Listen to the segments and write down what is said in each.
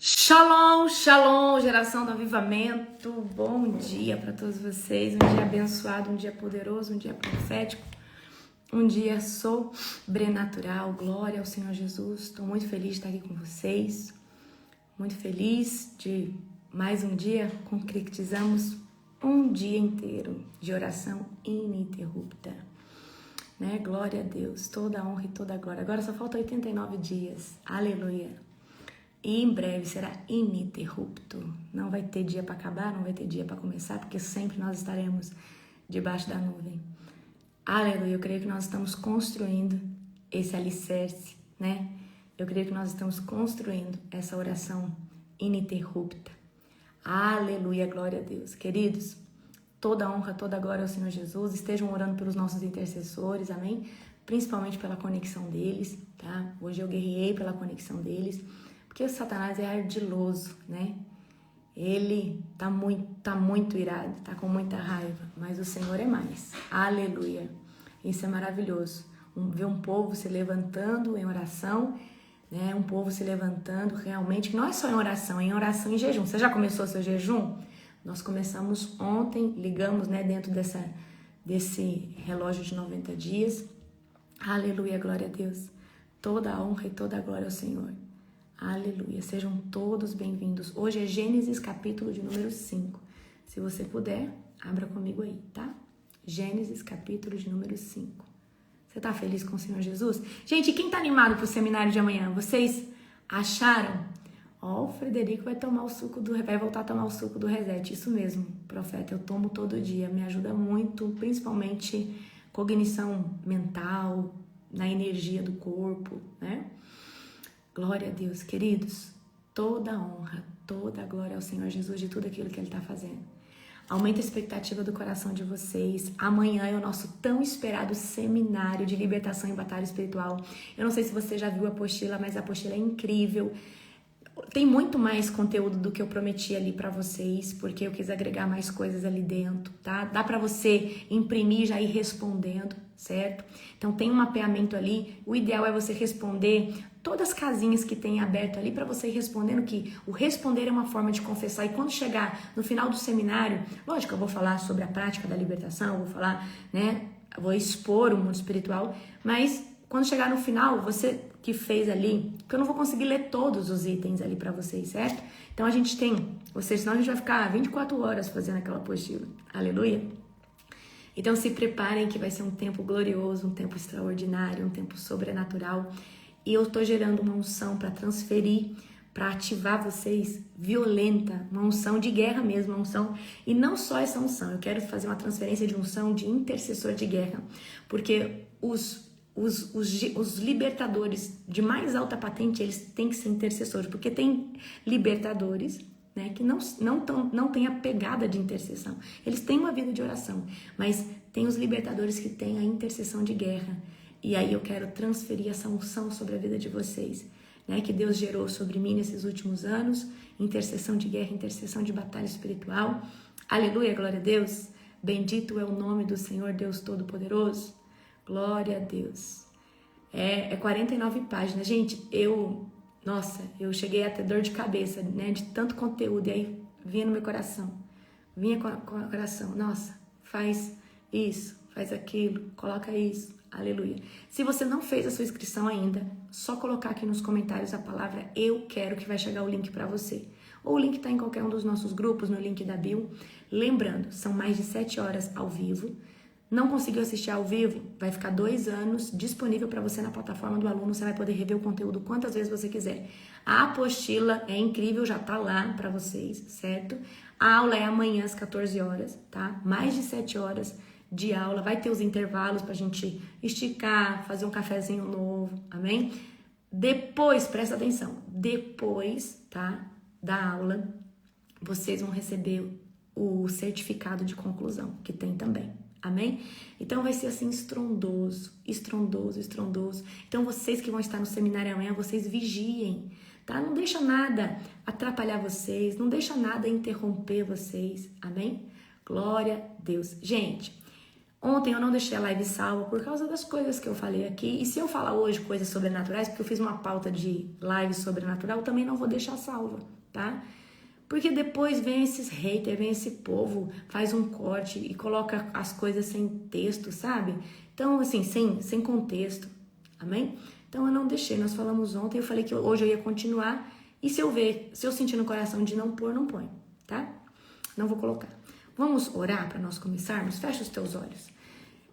Shalom, shalom, geração do avivamento. Bom dia para todos vocês. Um dia abençoado, um dia poderoso, um dia profético, um dia sobrenatural. Glória ao Senhor Jesus. Estou muito feliz de estar aqui com vocês. Muito feliz de mais um dia concretizamos um dia inteiro de oração ininterrupta. Né? Glória a Deus, toda a honra e toda a glória. Agora só faltam 89 dias. Aleluia. E em breve será ininterrupto. Não vai ter dia para acabar, não vai ter dia para começar, porque sempre nós estaremos debaixo da nuvem. Aleluia, eu creio que nós estamos construindo esse alicerce, né? Eu creio que nós estamos construindo essa oração ininterrupta. Aleluia, glória a Deus. Queridos, toda a honra, toda a glória ao Senhor Jesus. Estejam orando pelos nossos intercessores, amém? Principalmente pela conexão deles, tá? Hoje eu guerrei pela conexão deles. Porque o Satanás é ardiloso, né? Ele tá muito irado, tá com muita raiva, mas o Senhor é mais. Aleluia. Isso é maravilhoso. Ver um povo se levantando em oração, né? Um povo se levantando realmente, que não é só em oração e jejum. Você já começou seu jejum? Nós começamos ontem, ligamos, né, dentro desse relógio de 90 dias. Aleluia, glória a Deus. Toda a honra e toda a glória ao Senhor. Aleluia, sejam todos bem-vindos. Hoje é Gênesis capítulo de número 5. Se você puder, abra comigo aí, tá? Gênesis capítulo de número 5. Você tá feliz com o Senhor Jesus? Gente, quem tá animado pro seminário de amanhã? Vocês acharam? Ó, o Frederico vai voltar a tomar o suco do Reset. Isso mesmo, profeta, eu tomo todo dia. Me ajuda muito, principalmente cognição mental, na energia do corpo, né? Glória a Deus, queridos, toda a honra, toda a glória ao Senhor Jesus de tudo aquilo que Ele está fazendo. Aumenta a expectativa do coração de vocês. Amanhã é o nosso tão esperado seminário de libertação em batalha espiritual. Eu não sei se você já viu a apostila, mas a apostila é incrível. Tem muito mais conteúdo do que eu prometi ali para vocês, porque eu quis agregar mais coisas ali dentro, tá? Dá para você imprimir e já ir respondendo, certo? Então tem um mapeamento ali. O ideal é você responder todas as casinhas que tem aberto ali para você ir respondendo, que o responder é uma forma de confessar. E quando chegar no final do seminário, lógico, eu vou falar sobre a prática da libertação, eu vou falar, né? Eu vou expor o mundo espiritual, mas quando chegar no final, você que fez ali, porque eu não vou conseguir ler todos os itens ali para vocês, certo? Então a gente tem, senão a gente vai ficar 24 horas fazendo aquela apostila. Aleluia. Então se preparem que vai ser um tempo glorioso, um tempo extraordinário, um tempo sobrenatural. E eu tô gerando uma unção para transferir, para ativar vocês violenta, uma unção de guerra mesmo, uma unção. E não só essa unção, eu quero fazer uma transferência de unção de intercessor de guerra, porque os libertadores de mais alta patente, eles têm que ser intercessores, porque tem libertadores, né, que não tem a pegada de intercessão. Eles têm uma vida de oração, mas tem os libertadores que têm a intercessão de guerra. E aí eu quero transferir essa unção sobre a vida de vocês, né, que Deus gerou sobre mim nesses últimos anos, intercessão de guerra, intercessão de batalha espiritual. Aleluia, glória a Deus. Bendito é o nome do Senhor Deus Todo-Poderoso. Glória a Deus. É 49 páginas. Gente, eu cheguei a ter dor de cabeça, né? De tanto conteúdo. E aí vinha no meu coração. Vinha com o coração. Nossa, faz isso, faz aquilo, coloca isso. Aleluia. Se você não fez a sua inscrição ainda, só colocar aqui nos comentários a palavra "eu quero", que vai chegar o link para você. Ou o link está em qualquer um dos nossos grupos, no link da bio. Lembrando, são mais de 7 horas ao vivo. Não conseguiu assistir ao vivo? Vai ficar 2 anos disponível para você na plataforma do aluno. Você vai poder rever o conteúdo quantas vezes você quiser. A apostila é incrível, já tá lá para vocês, certo? A aula é amanhã às 14 horas, tá? Mais de 7 horas de aula. Vai ter os intervalos pra gente esticar, fazer um cafezinho novo, amém? Depois, presta atenção, depois, tá, da aula, vocês vão receber o certificado de conclusão, que tem também. Amém? Então vai ser assim estrondoso, estrondoso, estrondoso. Então vocês que vão estar no seminário amanhã, vocês vigiem, tá? Não deixa nada atrapalhar vocês, não deixa nada interromper vocês. Amém? Glória a Deus. Gente, Ontem eu não deixei a live salva por causa das coisas que eu falei aqui. E se eu falar hoje coisas sobrenaturais, porque eu fiz uma pauta de live sobrenatural, eu também não vou deixar salva, tá? Porque depois vem esses haters, vem esse povo, faz um corte e coloca as coisas sem texto, sabe? Então, assim, sem contexto, amém? Então eu não deixei, nós falamos ontem, eu falei que hoje eu ia continuar. E se eu sentir no coração de não pôr, não põe, tá? Não vou colocar. Vamos orar para nós começarmos? Fecha os teus olhos.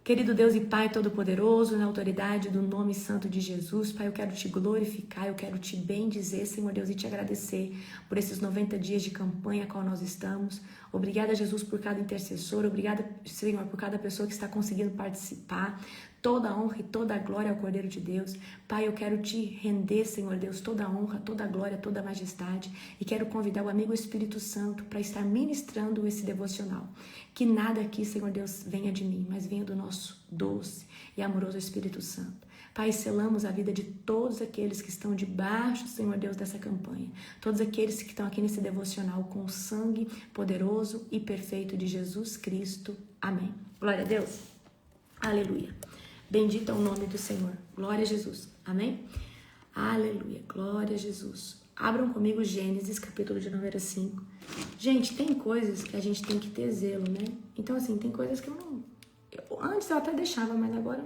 Querido Deus e Pai Todo-Poderoso, na autoridade do nome santo de Jesus, Pai, eu quero te glorificar, eu quero te bendizer, Senhor Deus, e te agradecer por esses 90 dias de campanha a qual nós estamos. Obrigada, Jesus, por cada intercessor, obrigada, Senhor, por cada pessoa que está conseguindo participar. Toda a honra e toda a glória ao Cordeiro de Deus. Pai, eu quero te render, Senhor Deus, toda a honra, toda a glória, toda a majestade. E quero convidar o amigo Espírito Santo para estar ministrando esse devocional. Que nada aqui, Senhor Deus, venha de mim, mas venha do nosso doce e amoroso Espírito Santo. Pai, selamos a vida de todos aqueles que estão debaixo, Senhor Deus, dessa campanha. Todos aqueles que estão aqui nesse devocional com o sangue poderoso e perfeito de Jesus Cristo. Amém. Glória a Deus. Aleluia. Bendito é o nome do Senhor. Glória a Jesus. Amém? Aleluia. Glória a Jesus. Abram comigo Gênesis, capítulo de número 5. Gente, tem coisas que a gente tem que ter zelo, né? Então, assim, tem coisas que eu não... Antes eu até deixava, mas agora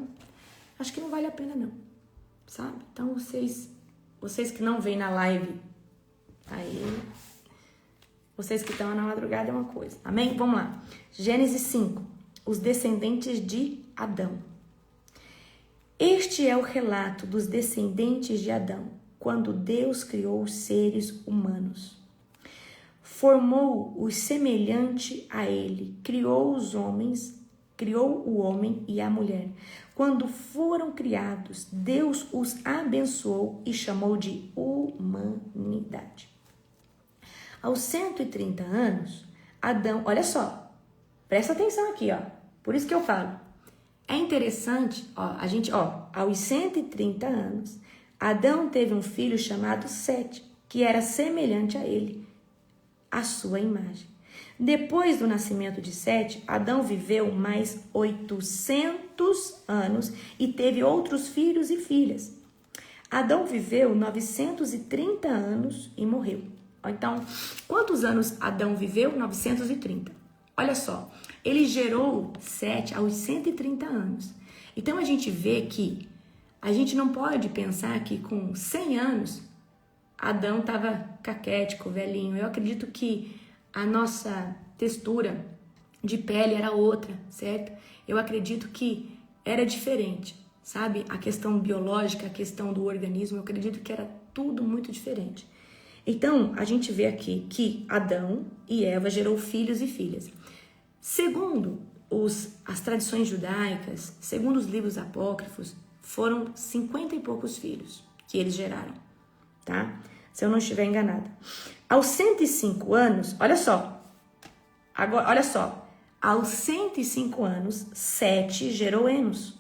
acho que não vale a pena, não. Sabe? Então, vocês que não vêm na live, aí... Vocês que estão na madrugada é uma coisa. Amém? Vamos lá. Gênesis 5. Os descendentes de Adão. Este é o relato dos descendentes de Adão, quando Deus criou os seres humanos. Formou-os semelhante a ele, criou o homem e a mulher. Quando foram criados, Deus os abençoou e chamou de humanidade. Aos 130 anos, Adão, olha só, presta atenção aqui, ó. Por isso que eu falo. É interessante, aos 130 anos, Adão teve um filho chamado Sete, que era semelhante a ele, à sua imagem. Depois do nascimento de Sete, Adão viveu mais 800 anos e teve outros filhos e filhas. Adão viveu 930 anos e morreu. Então, quantos anos Adão viveu? 930. Olha só, ele gerou Sete aos 130 anos. Então, a gente vê que a gente não pode pensar que com 100 anos, Adão estava caquético, velhinho. Eu acredito que a nossa textura de pele era outra, certo? Eu acredito que era diferente, sabe? A questão biológica, a questão do organismo, eu acredito que era tudo muito diferente. Então, a gente vê aqui que Adão e Eva gerou filhos e filhas. Segundo as tradições judaicas, segundo os livros apócrifos, foram 50 e poucos filhos que eles geraram, tá? Se eu não estiver enganada. Aos 105 anos, olha só, aos 105 anos, Sete gerou Enos.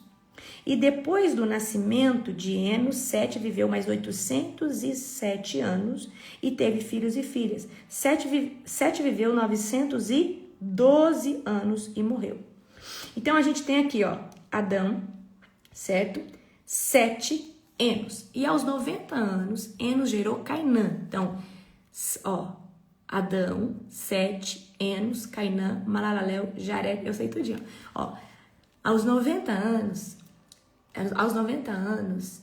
E depois do nascimento de Enos, Sete viveu mais 807 anos e teve filhos e filhas. Sete viveu 912 anos e morreu. Então, a gente tem aqui, ó, Adão, certo? Sete, Enos. E aos 90 anos, Enos gerou Cainã. Então, ó, Adão, Sete, Enos, Cainã, Malalalel, Jared, eu sei tudinho. Ó, aos 90 anos,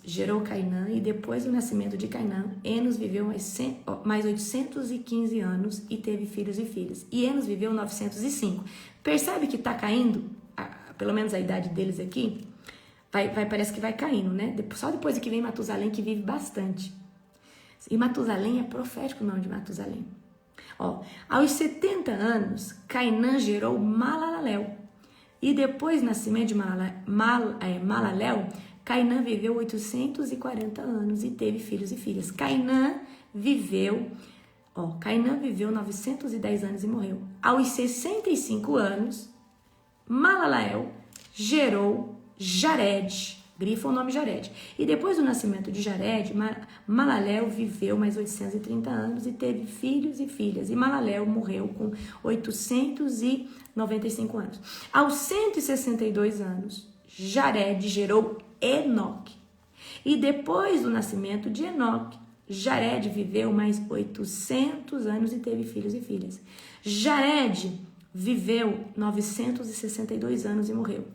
gerou Cainã e depois do nascimento de Cainã, Enos viveu mais 815 anos e teve filhos e filhas. E Enos viveu 905. Percebe que tá caindo, pelo menos a idade deles aqui, parece que vai caindo, né? Só depois que vem Matusalém, que vive bastante. E Matusalém é profético o nome de Matusalém. Ó, aos 70 anos, Cainã gerou Malalalel. E depois do nascimento de Malalel, Cainã viveu 840 anos e teve filhos e filhas. Cainã viveu 910 anos e morreu. Aos 65 anos, Malalel gerou Jared. Grifa o nome Jared. E depois do nascimento de Jared, Malalel viveu mais 830 anos e teve filhos e filhas. E Malalel morreu com 895 anos. Aos 162 anos, Jared gerou Enoque. E depois do nascimento de Enoque, Jared viveu mais 800 anos e teve filhos e filhas. Jared viveu 962 anos e morreu.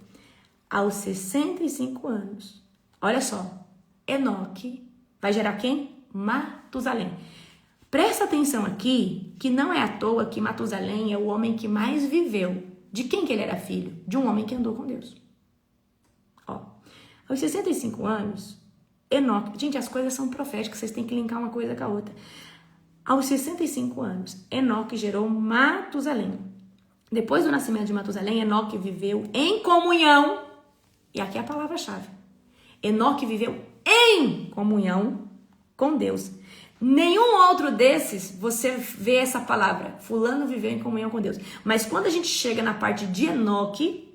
Aos 65 anos, olha só, Enoque vai gerar quem? Matusalém. Presta atenção aqui, que não é à toa que Matusalém é o homem que mais viveu. De quem que ele era filho? De um homem que andou com Deus. Ó, aos 65 anos, Enoque... Gente, as coisas são proféticas, vocês têm que linkar uma coisa com a outra. Aos 65 anos, Enoque gerou Matusalém. Depois do nascimento de Matusalém, Enoque viveu em comunhão. E aqui é a palavra-chave. Enoque viveu em comunhão com Deus. Nenhum outro desses você vê essa palavra. Fulano viveu em comunhão com Deus. Mas quando a gente chega na parte de Enoque,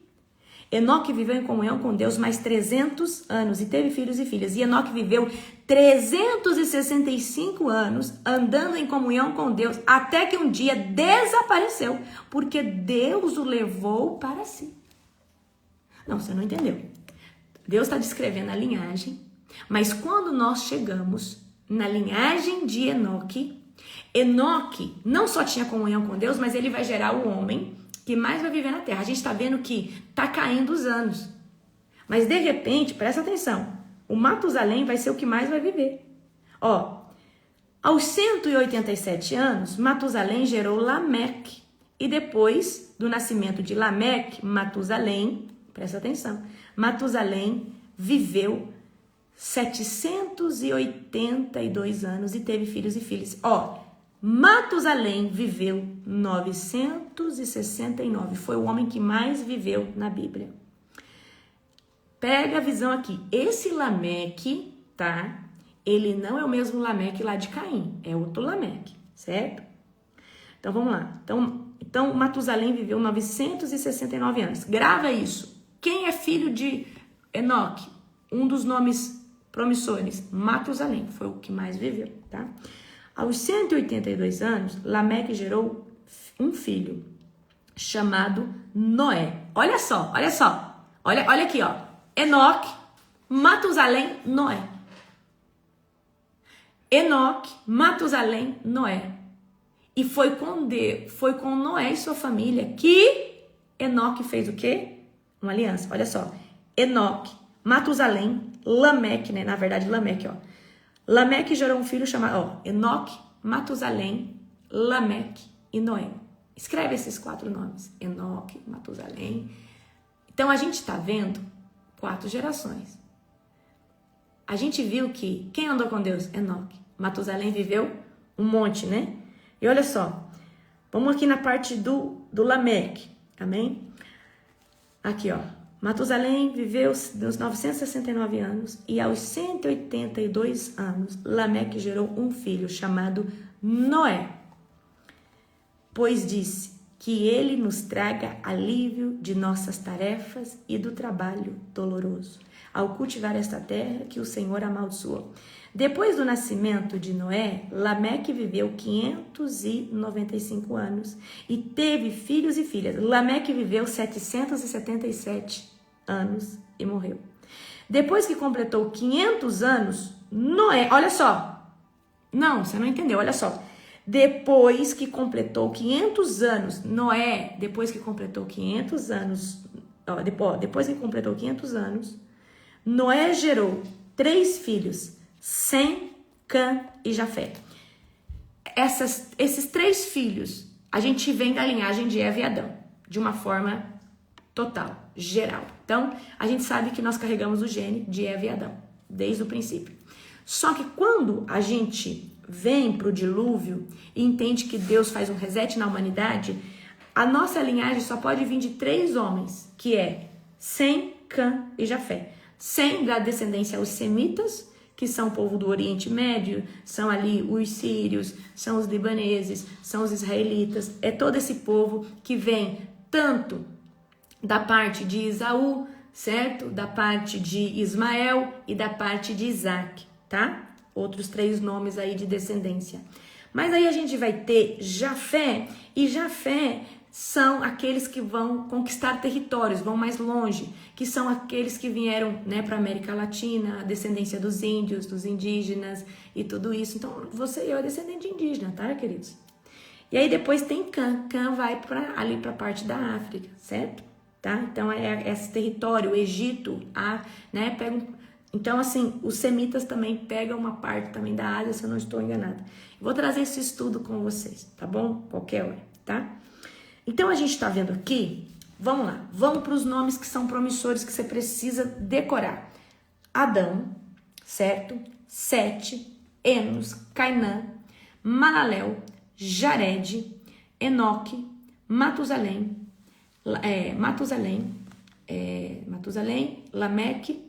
Enoque viveu em comunhão com Deus mais 300 anos e teve filhos e filhas. E Enoque viveu 365 anos andando em comunhão com Deus até que um dia desapareceu, porque Deus o levou para si. Não, você não entendeu. Deus está descrevendo a linhagem, mas quando nós chegamos na linhagem de Enoque, Enoque não só tinha comunhão com Deus, mas ele vai gerar o homem que mais vai viver na terra. A gente está vendo que está caindo os anos. Mas de repente, presta atenção, o Matusalém vai ser o que mais vai viver. Ó, aos 187 anos, Matusalém gerou Lameque. E depois do nascimento de Lameque, Matusalém, presta atenção, Matusalém viveu 782 anos e teve filhos e filhas. Ó, Matusalém viveu 969. Foi o homem que mais viveu na Bíblia. Pega a visão aqui. Esse Lameque, tá? Ele não é o mesmo Lameque lá de Caim. É outro Lameque, certo? Então, vamos lá. Então Matusalém viveu 969 anos. Grava isso. Quem é filho de Enoque? Um dos nomes promissores. Matusalém. Foi o que mais viveu, tá? Aos 182 anos, Lameque gerou um filho chamado Noé. Olha só, olha só. Olha aqui, ó. Enoque, Matusalém, Noé. Enoque, Matusalém, Noé. E foi com Noé e sua família que Enoque fez o quê? Uma aliança. Olha só. Enoque, Matusalém, Lameque, né? Na verdade, Lameque, ó. Lameque gerou um filho chamado, ó, Enoque, Matusalém, Lameque e Noé. Escreve esses 4 nomes. Enoque, Matusalém. Então, a gente está vendo 4 gerações. A gente viu que quem andou com Deus? Enoque. Matusalém viveu um monte, né? E olha só. Vamos aqui na parte do Lameque. Amém? Aqui, ó. Matusalém viveu uns 969 anos e aos 182 anos, Lameque gerou um filho chamado Noé, pois disse que ele nos traga alívio de nossas tarefas e do trabalho doloroso, ao cultivar esta terra que o Senhor amaldiçoou. Depois do nascimento de Noé, Lameque viveu 595 anos e teve filhos e filhas. Lameque viveu 777 anos e morreu. Depois que completou 500 anos, Noé, olha só. Não, você não entendeu, olha só. Depois que completou 500 anos, Noé, depois que completou 500 anos, depois que completou 500 anos, Noé gerou 3 filhos, Sem, Cã e Jafé. Esses 3 filhos, a gente vem da linhagem de Eva e Adão, de uma forma total, geral. Então, a gente sabe que nós carregamos o gene de Eva e Adão, desde o princípio. Só que quando a gente vem para o dilúvio e entende que Deus faz um reset na humanidade, a nossa linhagem só pode vir de 3 homens, que é Sem, Cã e Jafé. Sem da descendência os semitas, que são o povo do Oriente Médio, são ali os sírios, são os libaneses, são os israelitas, é todo esse povo que vem tanto da parte de Esaú, certo? Da parte de Ismael e da parte de Isaac, tá? Outros 3 nomes aí de descendência. Mas aí a gente vai ter Jafé, e Jafé são aqueles que vão conquistar territórios, vão mais longe, que são aqueles que vieram, né, para a América Latina, a descendência dos índios, dos indígenas e tudo isso. Então, você e eu é descendente de indígena, tá, queridos? E aí depois tem Cã. Cã vai ali para a parte da África, certo? Tá? Então, é esse território, o Egito, né, então, assim, os semitas também pegam uma parte também da Ásia, se eu não estou enganada. Vou trazer esse estudo com vocês, tá bom? Qualquer hora, tá? Então, a gente está vendo aqui, vamos lá, vamos para os nomes que são promissores que você precisa decorar. Adão, certo? Sete, Enos, Cainã, Malalel, Jared, Enoque, Matusalém, Lameque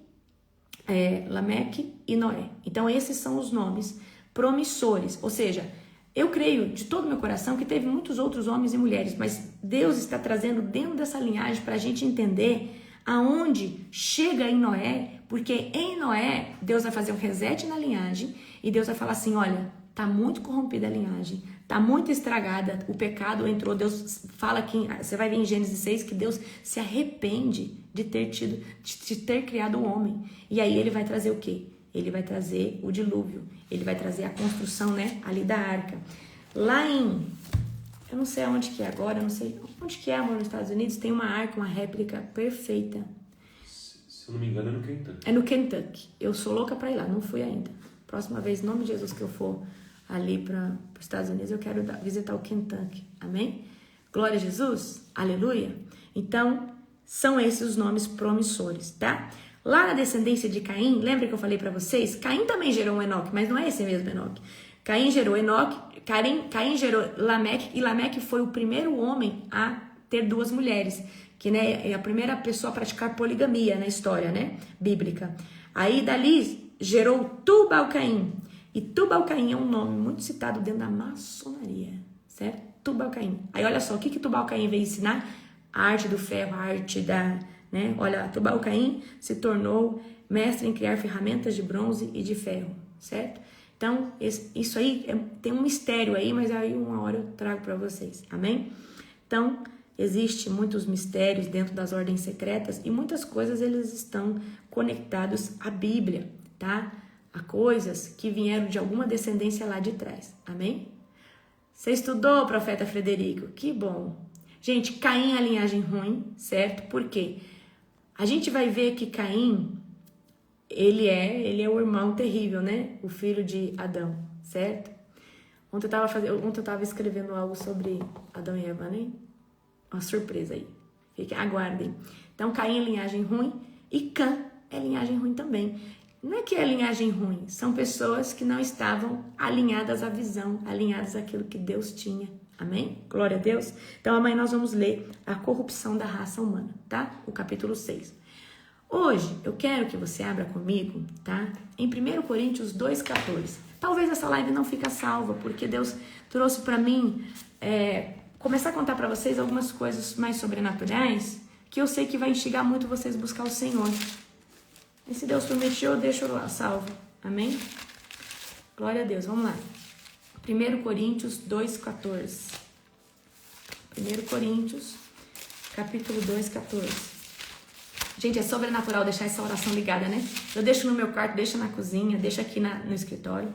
e Noé. Então, esses são os nomes promissores, ou seja, eu creio de todo o meu coração que teve muitos outros homens e mulheres, mas Deus está trazendo dentro dessa linhagem para a gente entender aonde chega em Noé, porque em Noé Deus vai fazer um reset na linhagem e Deus vai falar assim, olha, tá muito corrompida a linhagem, tá muito estragada, o pecado entrou, Deus fala que, você vai ver em Gênesis 6, que Deus se arrepende de ter criado o homem, e aí ele vai trazer o quê? Ele vai trazer o dilúvio, ele vai trazer a construção, né, ali da arca. Lá em, eu não sei aonde que é agora, eu não sei onde que é, amor, nos Estados Unidos, tem uma arca, uma réplica perfeita. Se eu não me engano, é no Kentucky. É no Kentucky. Eu sou louca pra ir lá, não fui ainda. Próxima vez, em nome de Jesus, que eu for ali para os Estados Unidos, eu quero visitar o Kentucky. Amém? Glória a Jesus. Aleluia. Então, são esses os nomes promissores, tá? Lá na descendência de Caim, lembra que eu falei para vocês? Caim também gerou um Enoque, mas não é esse mesmo Enoque. Caim gerou Enoque, Caim gerou Lameque, e Lameque foi o primeiro homem a ter 2 mulheres, que, né, é a primeira pessoa a praticar poligamia na história, né, bíblica. Aí dali gerou Tubal-Caim, e Tubal-Caim é um nome muito citado dentro da maçonaria, certo? Tubal-Caim. Aí olha só, o que Tubal-Caim veio ensinar? A arte do ferro, a arte da... Né? Olha, Tubal-Caim se tornou mestre em criar ferramentas de bronze e de ferro, certo? Então, isso aí tem um mistério aí, mas aí uma hora eu trago para vocês, amém? Então, existem muitos mistérios dentro das ordens secretas e muitas coisas eles estão conectados à Bíblia, tá? A coisas que vieram de alguma descendência lá de trás, amém? Você estudou, profeta Frederico? Que bom! Gente, Caim é a linhagem ruim, certo? Por quê? A gente vai ver que Caim, ele é o irmão terrível, né? O filho de Adão, certo? Ontem eu tava escrevendo algo sobre Adão e Eva, né? Uma surpresa aí. Aguardem. Então, Caim é linhagem ruim e Cã é linhagem ruim também. Não é que é linhagem ruim, são pessoas que não estavam alinhadas à visão, alinhadas àquilo que Deus tinha. Amém? Glória a Deus. Então, amanhã nós vamos ler a corrupção da raça humana, tá? O capítulo 6. Hoje, eu quero que você abra comigo, tá? Em 1 Coríntios 2,14. Talvez essa live não fique salva, porque Deus trouxe para mim começar a contar para vocês algumas coisas mais sobrenaturais, que eu sei que vai instigar muito vocês a buscar o Senhor. E se Deus permitiu, eu deixo lá salvo. Amém? Glória a Deus. Vamos lá. 1 Coríntios 2,14. 1 Coríntios, capítulo 2,14. Gente, é sobrenatural deixar essa oração ligada, né? Eu deixo no meu quarto, deixo na cozinha, deixo aqui no escritório.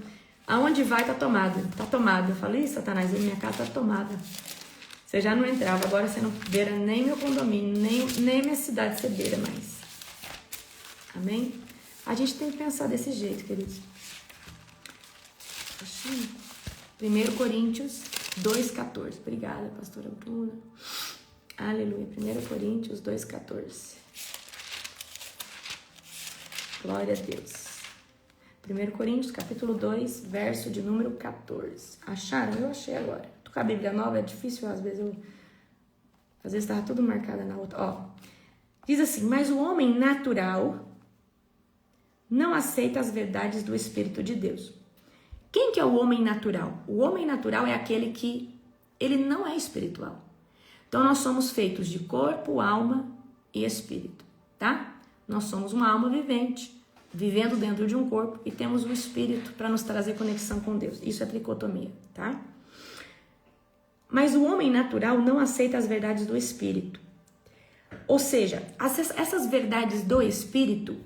Aonde vai, tá tomado. Tá tomado. Eu falei, Satanás, a minha casa tá tomada. Você já não entrava, agora você não beira nem meu condomínio, nem minha cidade você beira mais. Amém? A gente tem que pensar desse jeito, queridos. 1 Coríntios 2,14. Obrigada, pastora Bruna. Aleluia. 1 Coríntios 2,14. Glória a Deus. 1 Coríntios, capítulo 2, verso de número 14. Acharam? Eu achei agora. Tô com a Bíblia nova, é difícil, às vezes estava tudo marcado na outra. Ó, diz assim, mas o homem natural não aceita as verdades do Espírito de Deus. Quem que é o homem natural? O homem natural é aquele que ele não é espiritual. Então, nós somos feitos de corpo, alma e espírito, tá? nós somos uma alma vivente, vivendo dentro de um corpo e temos o espírito para nos trazer conexão com Deus. Isso é tricotomia, tá? Mas o homem natural não aceita as verdades do espírito. Ou seja, essas verdades do Espírito,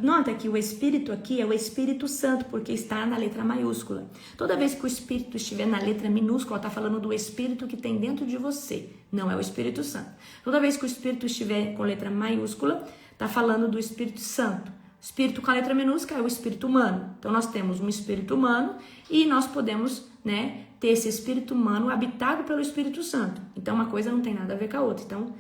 nota que o Espírito aqui é o Espírito Santo, porque está na letra maiúscula. Toda vez que o Espírito estiver na letra minúscula, está falando do Espírito que tem dentro de você, não é o Espírito Santo. Toda vez que o Espírito estiver com letra maiúscula, está falando do Espírito Santo. O Espírito com a letra minúscula é o Espírito humano. Então nós temos um Espírito humano e nós podemos, ter esse Espírito humano habitado pelo Espírito Santo. Então uma coisa não tem nada a ver com a outra. Então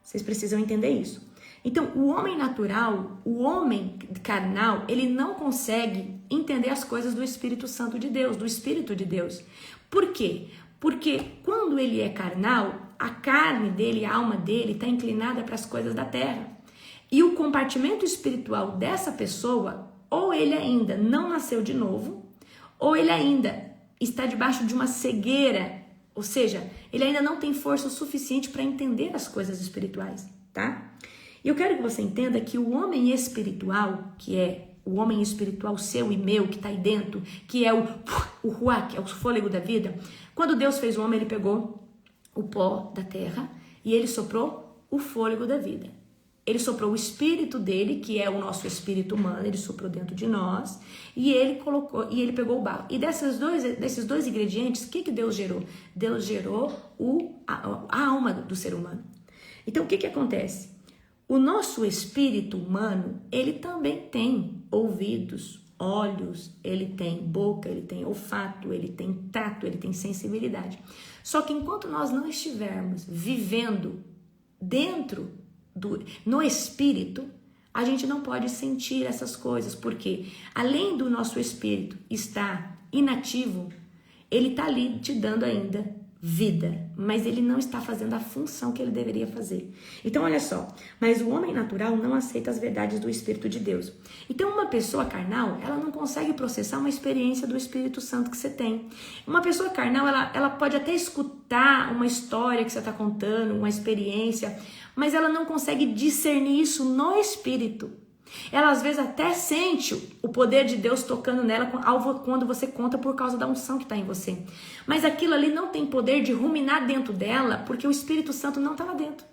vocês precisam entender isso. Então, o homem natural, o homem carnal, ele não consegue entender as coisas do Espírito Santo de Deus, do Espírito de Deus. Por quê? Porque quando ele é carnal, a carne dele, a alma dele está inclinada para as coisas da terra. E o compartimento espiritual dessa pessoa, ou ele ainda não nasceu de novo, ou ele ainda está debaixo de uma cegueira. Ou seja, ele ainda não tem força o suficiente para entender as coisas espirituais, tá? E eu quero que você entenda que o homem espiritual, que é o homem espiritual seu e meu, que está aí dentro, que é o ruach, que é o fôlego da vida, quando Deus fez o homem, ele pegou o pó da terra e ele soprou o fôlego da vida. Ele soprou o espírito dele, que é o nosso espírito humano, ele soprou dentro de nós, e ele pegou o barro. E desses dois ingredientes, o que Deus gerou? Deus gerou a alma do ser humano. Então, o que acontece? O nosso espírito humano, ele também tem ouvidos, olhos, ele tem boca, ele tem olfato, ele tem tato, ele tem sensibilidade. Só que enquanto nós não estivermos vivendo no espírito, a gente não pode sentir essas coisas, porque além do nosso espírito estar inativo, ele está ali te dando ainda vida, mas ele não está fazendo a função que ele deveria fazer. Então olha só, mas o homem natural não aceita as verdades do Espírito de Deus. Então uma pessoa carnal, ela não consegue processar uma experiência do Espírito Santo que você tem. Uma pessoa carnal, ela pode até escutar uma história que você está contando, uma experiência, mas ela não consegue discernir isso no Espírito. Ela às vezes até sente o poder de Deus tocando nela quando você conta por causa da unção que está em você. Mas aquilo ali não tem poder de ruminar dentro dela, porque o Espírito Santo não está lá dentro.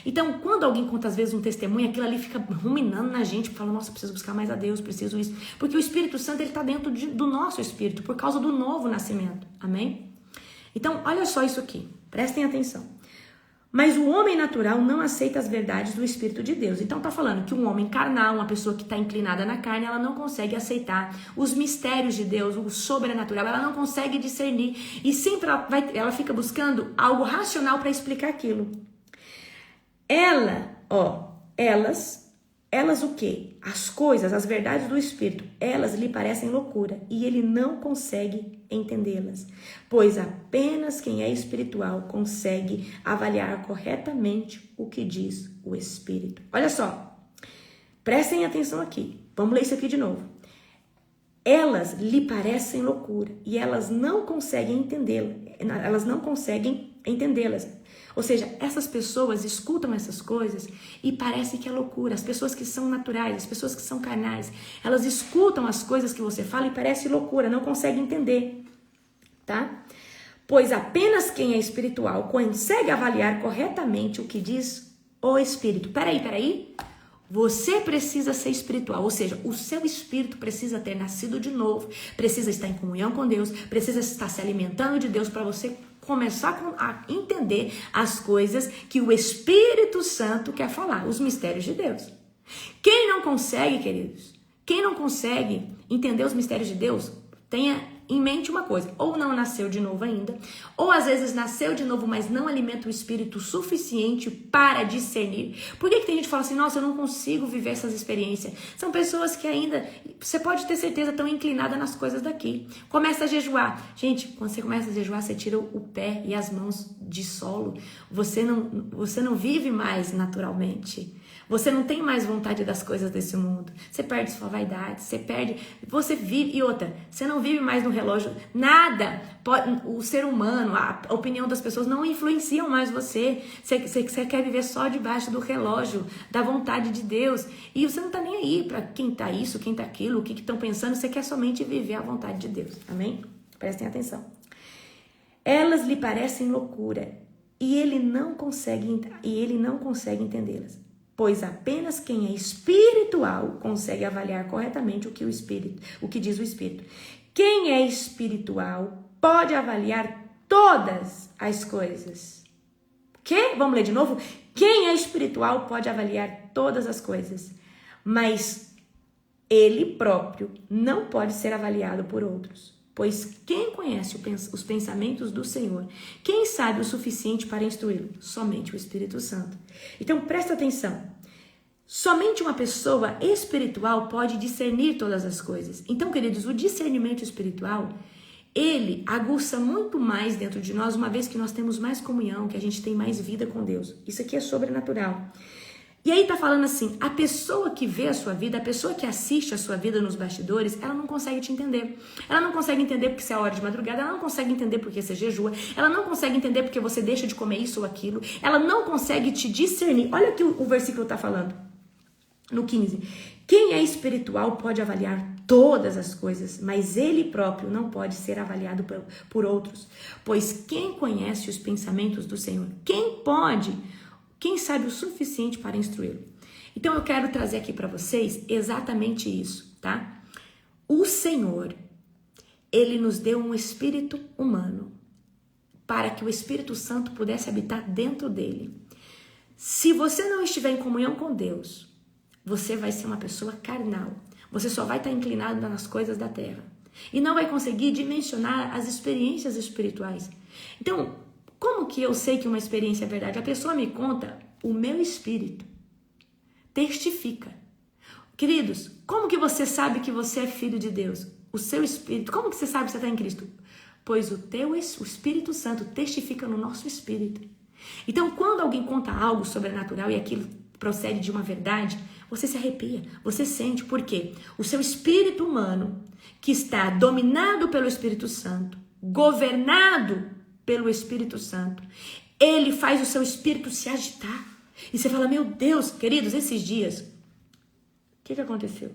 Então, quando alguém conta às vezes um testemunho, aquilo ali fica ruminando na gente, fala, nossa, preciso buscar mais a Deus, preciso isso. Porque o Espírito Santo, ele está dentro do nosso espírito, por causa do novo nascimento. Amém? Então, olha só isso aqui, prestem atenção. Mas o homem natural não aceita as verdades do Espírito de Deus. Então tá falando que um homem carnal, uma pessoa que está inclinada na carne, ela não consegue aceitar os mistérios de Deus, o sobrenatural, ela não consegue discernir. E sempre ela fica buscando algo racional para explicar aquilo. Elas o quê? As coisas, as verdades do Espírito, elas lhe parecem loucura e ele não consegue entendê-las, pois apenas quem é espiritual consegue avaliar corretamente o que diz o Espírito. Olha só, prestem atenção aqui, vamos ler isso aqui de novo. Elas lhe parecem loucura e elas não conseguem entendê-las. Ou seja, essas pessoas escutam essas coisas e parece que é loucura. As pessoas que são naturais, as pessoas que são carnais, elas escutam as coisas que você fala e parece loucura, não conseguem entender, tá? Pois apenas quem é espiritual consegue avaliar corretamente o que diz o Espírito. Peraí. Você precisa ser espiritual, ou seja, o seu espírito precisa ter nascido de novo, precisa estar em comunhão com Deus, precisa estar se alimentando de Deus para você começar a entender as coisas que o Espírito Santo quer falar, os mistérios de Deus. Quem não consegue, queridos, quem não consegue entender os mistérios de Deus, tenha em mente uma coisa, ou não nasceu de novo ainda, ou às vezes nasceu de novo, mas não alimenta o espírito suficiente para discernir. Por que tem gente que fala assim, nossa, eu não consigo viver essas experiências? São pessoas que ainda, você pode ter certeza, estão inclinadas nas coisas daqui. Começa a jejuar. Gente, quando você começa a jejuar, você tira o pé e as mãos de solo. Você não vive mais naturalmente. Você não tem mais vontade das coisas desse mundo. Você perde sua vaidade, você vive, e outra, você não vive mais no relógio, nada, o ser humano, a opinião das pessoas não influenciam mais você. Você quer viver só debaixo do relógio, da vontade de Deus, e você não tá nem aí para quem tá isso, quem tá aquilo, o que estão pensando, você quer somente viver a vontade de Deus, amém? Prestem atenção. Elas lhe parecem loucura, e ele não consegue entendê-las. Pois apenas quem é espiritual consegue avaliar corretamente o que diz o Espírito. Quem é espiritual pode avaliar todas as coisas. Vamos ler de novo? Quem é espiritual pode avaliar todas as coisas, mas ele próprio não pode ser avaliado por outros. Pois quem conhece os pensamentos do Senhor? Quem sabe o suficiente para instruí-lo? Somente o Espírito Santo. Então, presta atenção. Somente uma pessoa espiritual pode discernir todas as coisas. Então, queridos, o discernimento espiritual, ele aguça muito mais dentro de nós, uma vez que nós temos mais comunhão, que a gente tem mais vida com Deus. Isso aqui é sobrenatural. E aí tá falando assim, a pessoa que vê a sua vida, a pessoa que assiste a sua vida nos bastidores, ela não consegue te entender. Ela não consegue entender porque você é hora de madrugada, ela não consegue entender porque você jejua, ela não consegue entender porque você deixa de comer isso ou aquilo, ela não consegue te discernir. Olha o que o versículo tá falando, no 15. Quem é espiritual pode avaliar todas as coisas, mas ele próprio não pode ser avaliado por outros. Pois quem conhece os pensamentos do Senhor? Quem sabe o suficiente para instruí-lo? Então eu quero trazer aqui para vocês exatamente isso, tá? O Senhor, ele nos deu um espírito humano para que o Espírito Santo pudesse habitar dentro dele. Se você não estiver em comunhão com Deus, você vai ser uma pessoa carnal. Você só vai estar inclinado nas coisas da terra e não vai conseguir dimensionar as experiências espirituais. Então, como que eu sei que uma experiência é verdade? A pessoa me conta, o meu espírito testifica. Queridos, como que você sabe que você é filho de Deus? O seu espírito, como que você sabe que você está em Cristo? Pois o Espírito Santo testifica no nosso espírito. Então, quando alguém conta algo sobrenatural e aquilo procede de uma verdade, você se arrepia, você sente. Por quê? O seu espírito humano, que está dominado pelo Espírito Santo, governado pelo Espírito Santo, ele faz o seu espírito se agitar. E você fala, meu Deus, queridos, esses dias, o que aconteceu?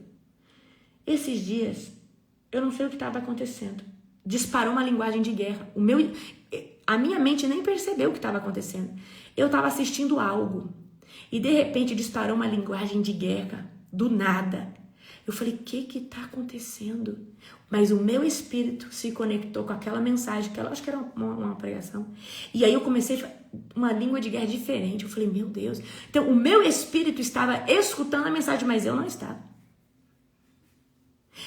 Esses dias, eu não sei o que estava acontecendo. Disparou uma linguagem de guerra. A minha mente nem percebeu o que estava acontecendo. Eu estava assistindo algo e de repente disparou uma linguagem de guerra, do nada. Eu falei, o que está acontecendo? Mas o meu espírito se conectou com aquela mensagem, que eu acho que era uma pregação. E aí eu comecei uma língua de guerra diferente. Eu falei, meu Deus. Então, o meu espírito estava escutando a mensagem, mas eu não estava.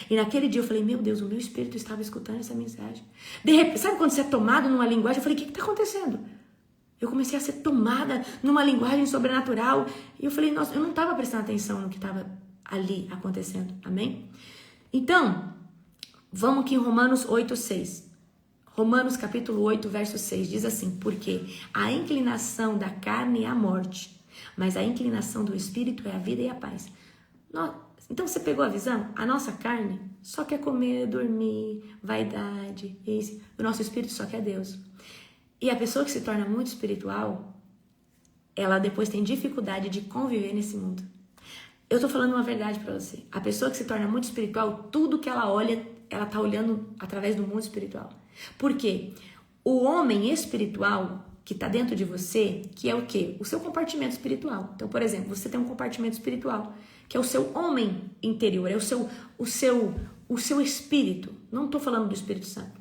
E naquele dia eu falei, meu Deus, o meu espírito estava escutando essa mensagem. De repente, sabe quando você é tomado numa linguagem? Eu falei, o que está acontecendo? Eu comecei a ser tomada numa linguagem sobrenatural. E eu falei, nossa, eu não estava prestando atenção no que estava ali acontecendo, amém? Então, vamos aqui em Romanos 8:6. Romanos capítulo 8, verso 6, diz assim, porque a inclinação da carne é a morte, mas a inclinação do espírito é a vida e a paz. Então, você pegou a visão? A nossa carne só quer comer, dormir, vaidade, isso. O nosso espírito só quer Deus. E a pessoa que se torna muito espiritual, ela depois tem dificuldade de conviver nesse mundo. Eu tô falando uma verdade pra você. A pessoa que se torna muito espiritual, tudo que ela olha, ela tá olhando através do mundo espiritual. Por quê? O homem espiritual que tá dentro de você, que é o quê? O seu compartimento espiritual. Então, por exemplo, você tem um compartimento espiritual, que é o seu homem interior, é o seu espírito. Não tô falando do Espírito Santo.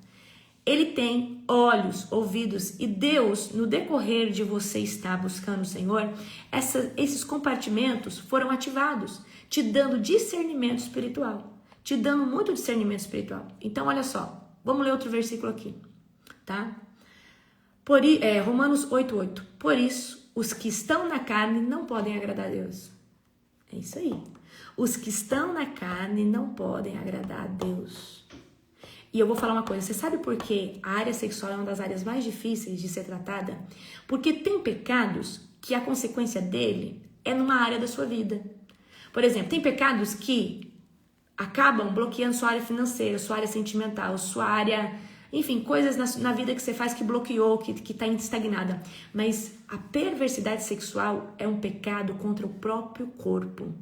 Ele tem olhos, ouvidos, e Deus, no decorrer de você estar buscando o Senhor, esses compartimentos foram ativados, te dando discernimento espiritual, te dando muito discernimento espiritual. Então, olha só, vamos ler outro versículo aqui, tá? Romanos 8:8. Por isso, os que estão na carne não podem agradar a Deus. É isso aí. Os que estão na carne não podem agradar a Deus. E eu vou falar uma coisa, você sabe por que a área sexual é uma das áreas mais difíceis de ser tratada? Porque tem pecados que a consequência dele é numa área da sua vida. Por exemplo, tem pecados que acabam bloqueando sua área financeira, sua área sentimental, sua área, enfim, coisas na vida que você faz que bloqueou, que está estagnada. Mas a perversidade sexual é um pecado contra o próprio corpo.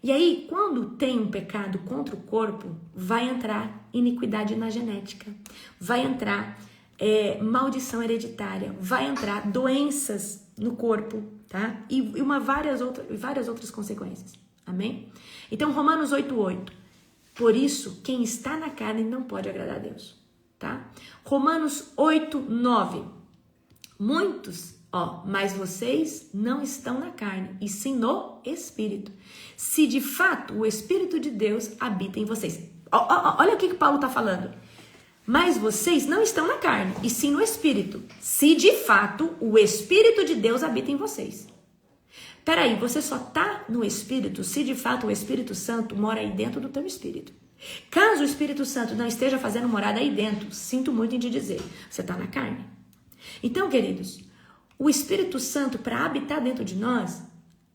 E aí, quando tem um pecado contra o corpo, vai entrar iniquidade na genética, vai entrar maldição hereditária, vai entrar doenças no corpo, tá? E várias outras consequências. Amém? Então, Romanos 8:8. Por isso, quem está na carne não pode agradar a Deus, tá? Romanos 8:9. Muitos, mas vocês não estão na carne, e sim no Espírito. Se de fato o Espírito de Deus habita em vocês. Olha o que Paulo está falando. Mas vocês não estão na carne, e sim no Espírito. Se de fato o Espírito de Deus habita em vocês. Peraí, você só está no Espírito se de fato o Espírito Santo mora aí dentro do teu Espírito. Caso o Espírito Santo não esteja fazendo morada aí dentro, sinto muito em te dizer, você está na carne. Então, queridos, o Espírito Santo, para habitar dentro de nós,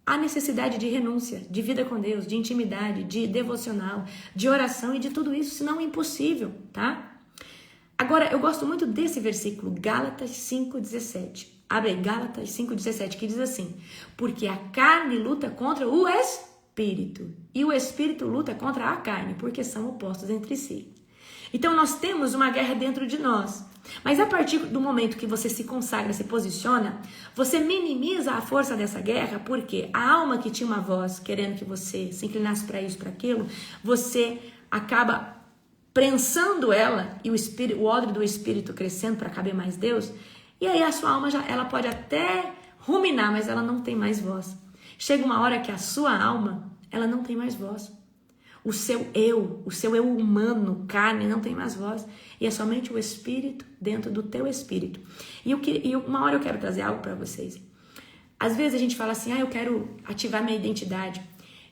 há necessidade de renúncia, de vida com Deus, de intimidade, de devocional, de oração e de tudo isso, senão é impossível, tá? Agora, eu gosto muito desse versículo, Gálatas 5:17. Abre aí, Gálatas 5:17, que diz assim: porque a carne luta contra o Espírito, e o Espírito luta contra a carne, porque são opostos entre si. Então, nós temos uma guerra dentro de nós. Mas a partir do momento que você se consagra, se posiciona, você minimiza a força dessa guerra, porque a alma que tinha uma voz querendo que você se inclinasse para isso, para aquilo, você acaba prensando ela e o ódio do Espírito crescendo para caber mais Deus, e aí a sua alma ela pode até ruminar, mas ela não tem mais voz. Chega uma hora que a sua alma, ela não tem mais voz. O seu eu humano, carne, não tem mais voz. E é somente o Espírito dentro do teu Espírito. E uma hora eu quero trazer algo para vocês. Às vezes a gente fala assim, eu quero ativar minha identidade.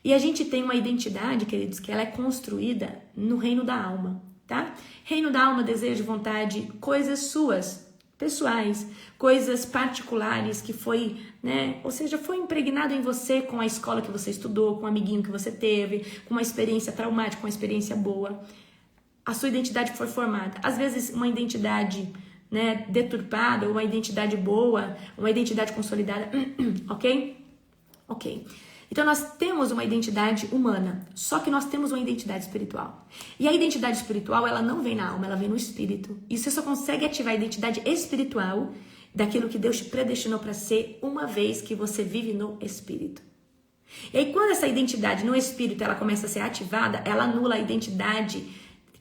E a gente tem uma identidade, queridos, que ela é construída no reino da alma, tá? Reino da alma, desejo, vontade, coisas suas, pessoais, coisas particulares que foi, ou seja, foi impregnado em você com a escola que você estudou, com o amiguinho que você teve, com uma experiência traumática, com uma experiência boa. A sua identidade foi formada. Às vezes uma identidade, deturpada, ou uma identidade boa, uma identidade consolidada, ok? Ok. Então, nós temos uma identidade humana, só que nós temos uma identidade espiritual. E a identidade espiritual, ela não vem na alma, ela vem no espírito. E você só consegue ativar a identidade espiritual daquilo que Deus te predestinou para ser uma vez que você vive no espírito. E aí, quando essa identidade no espírito ela começa a ser ativada, ela anula a identidade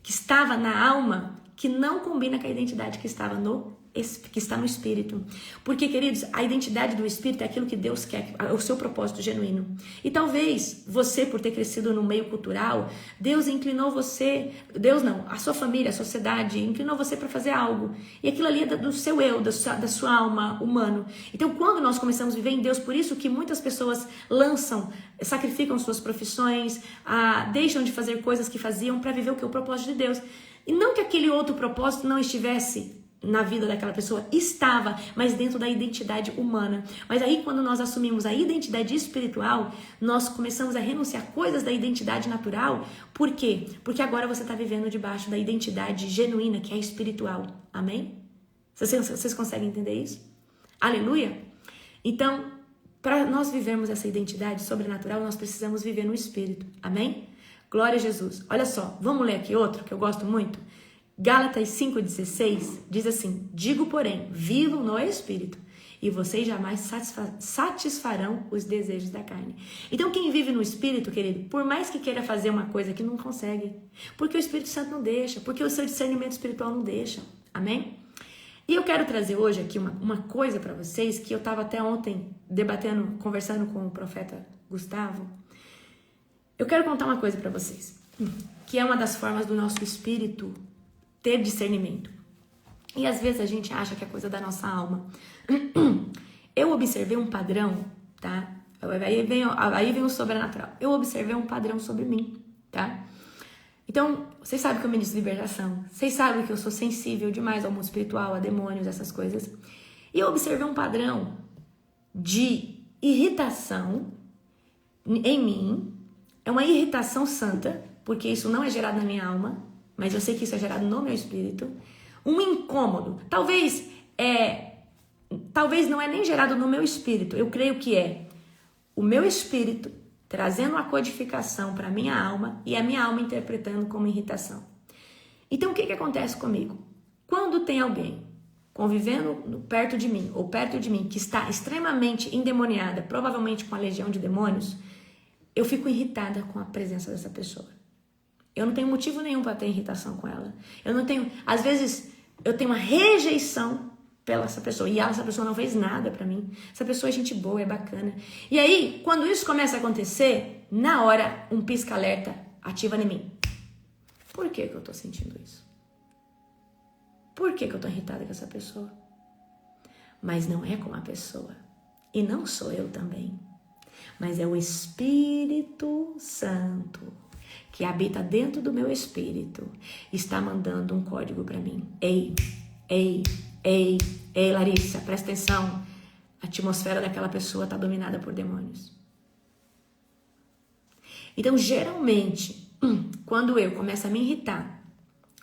que estava na alma, que não combina com a identidade que está no Espírito. Porque, queridos, a identidade do Espírito é aquilo que Deus quer, é o seu propósito genuíno. E talvez você, por ter crescido no meio cultural, Deus inclinou você, a sua família, a sociedade, inclinou você para fazer algo. E aquilo ali é do seu eu, da sua alma humano. Então, quando nós começamos a viver em Deus, por isso que muitas pessoas sacrificam suas profissões, deixam de fazer coisas que faziam para viver o que é o propósito de Deus. E não que aquele outro propósito não estivesse na vida daquela pessoa, estava, mas dentro da identidade humana. Mas aí quando nós assumimos a identidade espiritual, nós começamos a renunciar coisas da identidade natural. Por quê? Porque agora você está vivendo debaixo da identidade genuína, que é espiritual. Amém? Vocês conseguem entender isso? Aleluia? Então, para nós vivermos essa identidade sobrenatural, nós precisamos viver no Espírito. Amém? Glória a Jesus. Olha só, vamos ler aqui outro que eu gosto muito. Gálatas 5,16 diz assim: digo, porém, vivam no Espírito, e vocês jamais satisfarão os desejos da carne. Então, quem vive no Espírito, querido, por mais que queira fazer uma coisa que não consegue, porque o Espírito Santo não deixa, porque o seu discernimento espiritual não deixa. Amém? E eu quero trazer hoje aqui uma coisa para vocês, que eu estava até ontem conversando com o profeta Gustavo. Eu quero contar uma coisa para vocês, que é uma das formas do nosso espírito ter discernimento. E às vezes a gente acha que é coisa da nossa alma. Eu observei um padrão, tá? Aí vem o sobrenatural. Eu observei um padrão sobre mim, tá? Então, vocês sabem que eu ministro libertação. Vocês sabem que eu sou sensível demais ao mundo espiritual, a demônios, essas coisas. E eu observei um padrão de irritação em mim, é uma irritação santa, porque isso não é gerado na minha alma, mas eu sei que isso é gerado no meu espírito. Um incômodo, talvez não é nem gerado no meu espírito, eu creio que é o meu espírito trazendo a codificação para a minha alma e a minha alma interpretando como irritação. Então, o que acontece comigo? Quando tem alguém convivendo perto de mim, ou perto de mim, que está extremamente endemoniada, provavelmente com a legião de demônios, eu fico irritada com a presença dessa pessoa. Eu não tenho motivo nenhum para ter irritação com ela. Às vezes, eu tenho uma rejeição pela essa pessoa. E essa pessoa não fez nada pra mim. Essa pessoa é gente boa, é bacana. E aí, quando isso começa a acontecer, na hora, um pisca-alerta ativa em mim. Por que eu tô sentindo isso? Por que eu tô irritada com essa pessoa? Mas não é com a pessoa. E não sou eu também. Mas é o Espírito Santo que habita dentro do meu espírito. Está mandando um código pra mim. Ei, Larissa, presta atenção. A atmosfera daquela pessoa está dominada por demônios. Então, geralmente, quando eu começo a me irritar,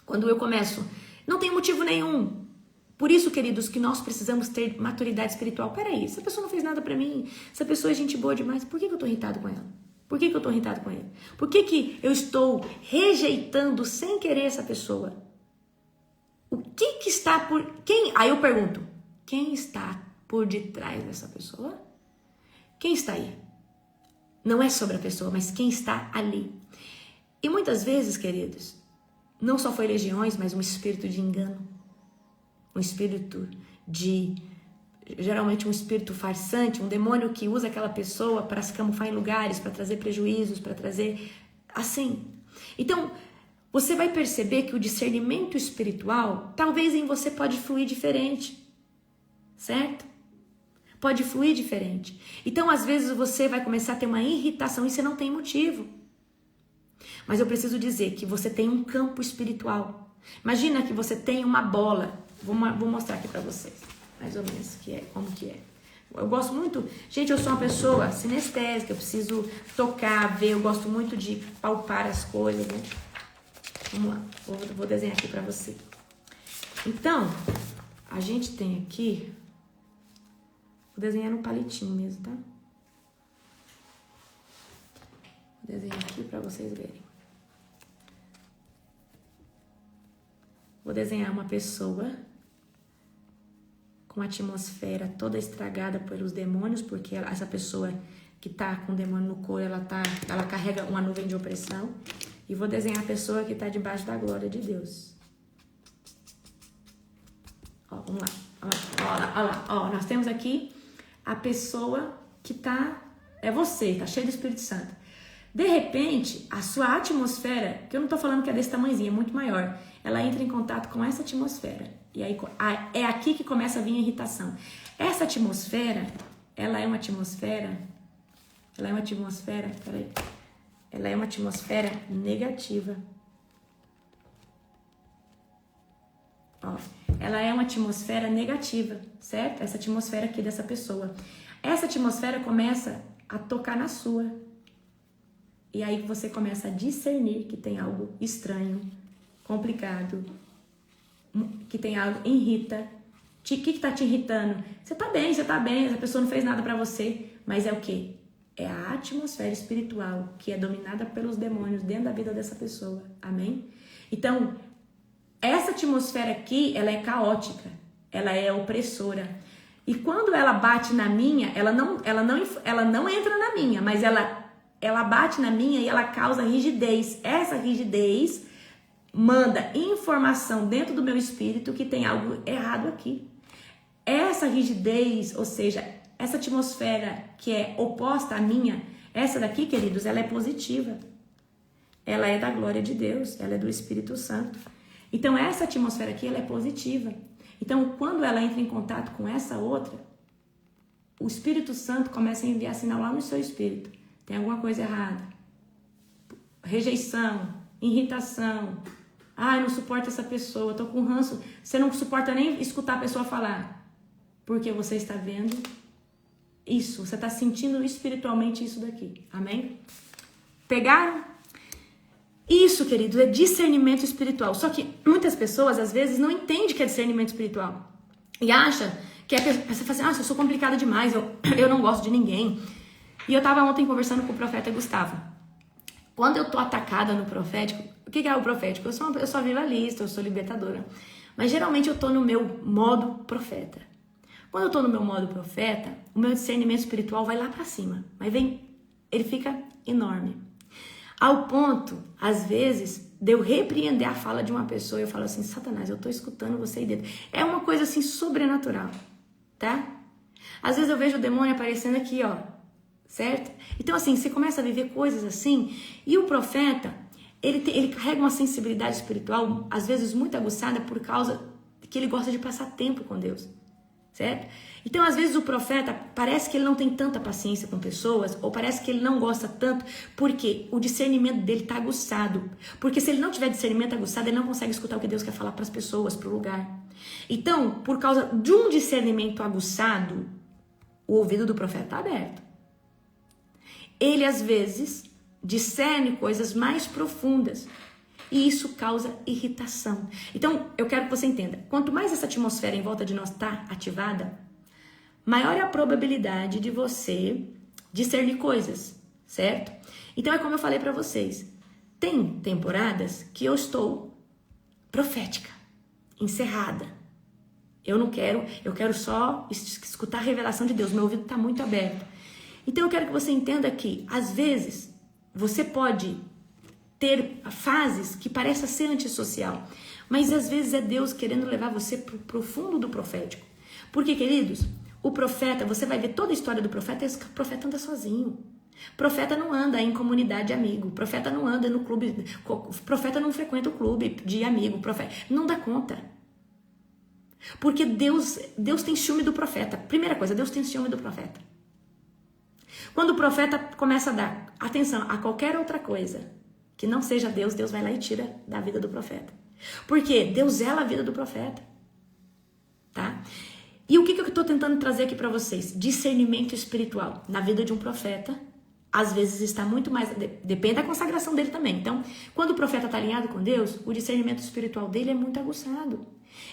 quando eu começo... Não tem motivo nenhum. Por isso, queridos, que nós precisamos ter maturidade espiritual. Peraí, essa pessoa não fez nada pra mim. Essa pessoa é gente boa demais. Por que eu tô irritado com ela? Por que eu tô irritado com ele? Por que eu estou rejeitando sem querer essa pessoa? O que está por... Aí eu pergunto, quem está por detrás dessa pessoa? Quem está aí? Não é sobre a pessoa, mas quem está ali. E muitas vezes, queridos, não só foi legiões, mas um espírito de engano. Um espírito geralmente um espírito farsante, um demônio que usa aquela pessoa para se camuflar em lugares, para trazer prejuízos, para trazer... Assim. Então... Você vai perceber que o discernimento espiritual, talvez em você pode fluir diferente, certo? Pode fluir diferente. Então, às vezes, você vai começar a ter uma irritação e você não tem motivo. Mas eu preciso dizer que você tem um campo espiritual. Imagina que você tem uma bola. Vou mostrar aqui pra vocês, mais ou menos, como que é. Eu gosto muito... Gente, eu sou uma pessoa sinestésica, eu preciso tocar, ver, eu gosto muito de palpar as coisas, né? Vamos lá, vou desenhar aqui pra você. Então, a gente tem aqui... Vou desenhar no palitinho mesmo, tá? Vou desenhar aqui pra vocês verem. Vou desenhar uma pessoa com a atmosfera toda estragada pelos demônios, porque essa pessoa que tá com o demônio no corpo, ela carrega uma nuvem de opressão. E vou desenhar a pessoa que está debaixo da glória de Deus. Ó, vamos lá. Olha lá. Ó, nós temos aqui a pessoa que tá... É você, tá cheio do Espírito Santo. De repente, a sua atmosfera, que eu não tô falando que é desse tamanhozinho, é muito maior, ela entra em contato com essa atmosfera. E aí é aqui que começa a vir a irritação. Essa atmosfera, ela é uma atmosfera... Peraí. Ela é uma atmosfera negativa. Ó, ela é uma atmosfera negativa, certo? Essa atmosfera aqui dessa pessoa. Essa atmosfera começa a tocar na sua. E aí você começa a discernir que tem algo estranho, complicado, que tem algo que irrita. O que está te irritando? Você tá bem, essa pessoa não fez nada pra você. Mas é o quê? É a atmosfera espiritual que é dominada pelos demônios dentro da vida dessa pessoa. Amém? Então, essa atmosfera aqui, ela é caótica. Ela é opressora. E quando ela bate na minha, ela não entra na minha, mas ela bate na minha e ela causa rigidez. Essa rigidez manda informação dentro do meu espírito que tem algo errado aqui. Essa rigidez, ou seja... Essa atmosfera que é oposta à minha, essa daqui, queridos, ela é positiva. Ela é da glória de Deus, ela é do Espírito Santo. Então, essa atmosfera aqui, ela é positiva. Então, quando ela entra em contato com essa outra, o Espírito Santo começa a enviar sinal lá no seu espírito. Tem alguma coisa errada. Rejeição, irritação. Eu não suporto essa pessoa, eu tô com ranço. Você não suporta nem escutar a pessoa falar. Porque você está vendo isso, você está sentindo espiritualmente isso daqui. Amém? Pegaram? Isso, querido, é discernimento espiritual. Só que muitas pessoas, às vezes, não entendem que é discernimento espiritual. E acha que você fala assim, nossa, eu sou complicada demais, eu não gosto de ninguém. E eu estava ontem conversando com o profeta Gustavo. Quando eu tô atacada no profético, o que é o profético? Eu sou avivalista, eu sou libertadora. Mas geralmente eu tô no meu modo profeta. Quando eu tô no meu modo profeta, o meu discernimento espiritual vai lá pra cima. Mas ele fica enorme. Ao ponto, às vezes, de eu repreender a fala de uma pessoa, eu falo assim, Satanás, eu tô escutando você aí dentro. É uma coisa assim, sobrenatural, tá? Às vezes eu vejo o demônio aparecendo aqui, ó, certo? Então assim, você começa a viver coisas assim, e o profeta, ele carrega uma sensibilidade espiritual, às vezes muito aguçada, por causa que ele gosta de passar tempo com Deus, certo? Então, às vezes o profeta parece que ele não tem tanta paciência com pessoas, ou parece que ele não gosta tanto, porque o discernimento dele está aguçado. Porque se ele não tiver discernimento aguçado, ele não consegue escutar o que Deus quer falar para as pessoas, para o lugar. Então, por causa de um discernimento aguçado, o ouvido do profeta está aberto. Ele, às vezes, discerne coisas mais profundas. E isso causa irritação. Então, eu quero que você entenda. Quanto mais essa atmosfera em volta de nós está ativada, maior é a probabilidade de você discernir coisas, certo? Então é como eu falei para vocês. Tem temporadas que eu estou profética, encerrada. Eu quero só escutar a revelação de Deus. Meu ouvido está muito aberto. Então eu quero que você entenda que, às vezes, você pode ter fases que parecem ser antissocial, mas às vezes é Deus querendo levar você para o profundo do profético. Porque, queridos, o profeta, você vai ver toda a história do profeta, o profeta anda sozinho. Profeta não anda em comunidade de amigo, profeta não anda no clube, profeta não frequenta o clube de amigo, profeta não dá conta. Porque Deus tem ciúme do profeta. Primeira coisa, Deus tem ciúme do profeta. Quando o profeta começa a dar atenção a qualquer outra coisa que não seja Deus, Deus vai lá e tira da vida do profeta. Porque Deus zela a vida do profeta. Tá? E o que eu estou tentando trazer aqui para vocês? Discernimento espiritual. Na vida de um profeta, às vezes está muito mais... Depende da consagração dele também. Então, quando o profeta está alinhado com Deus, o discernimento espiritual dele é muito aguçado.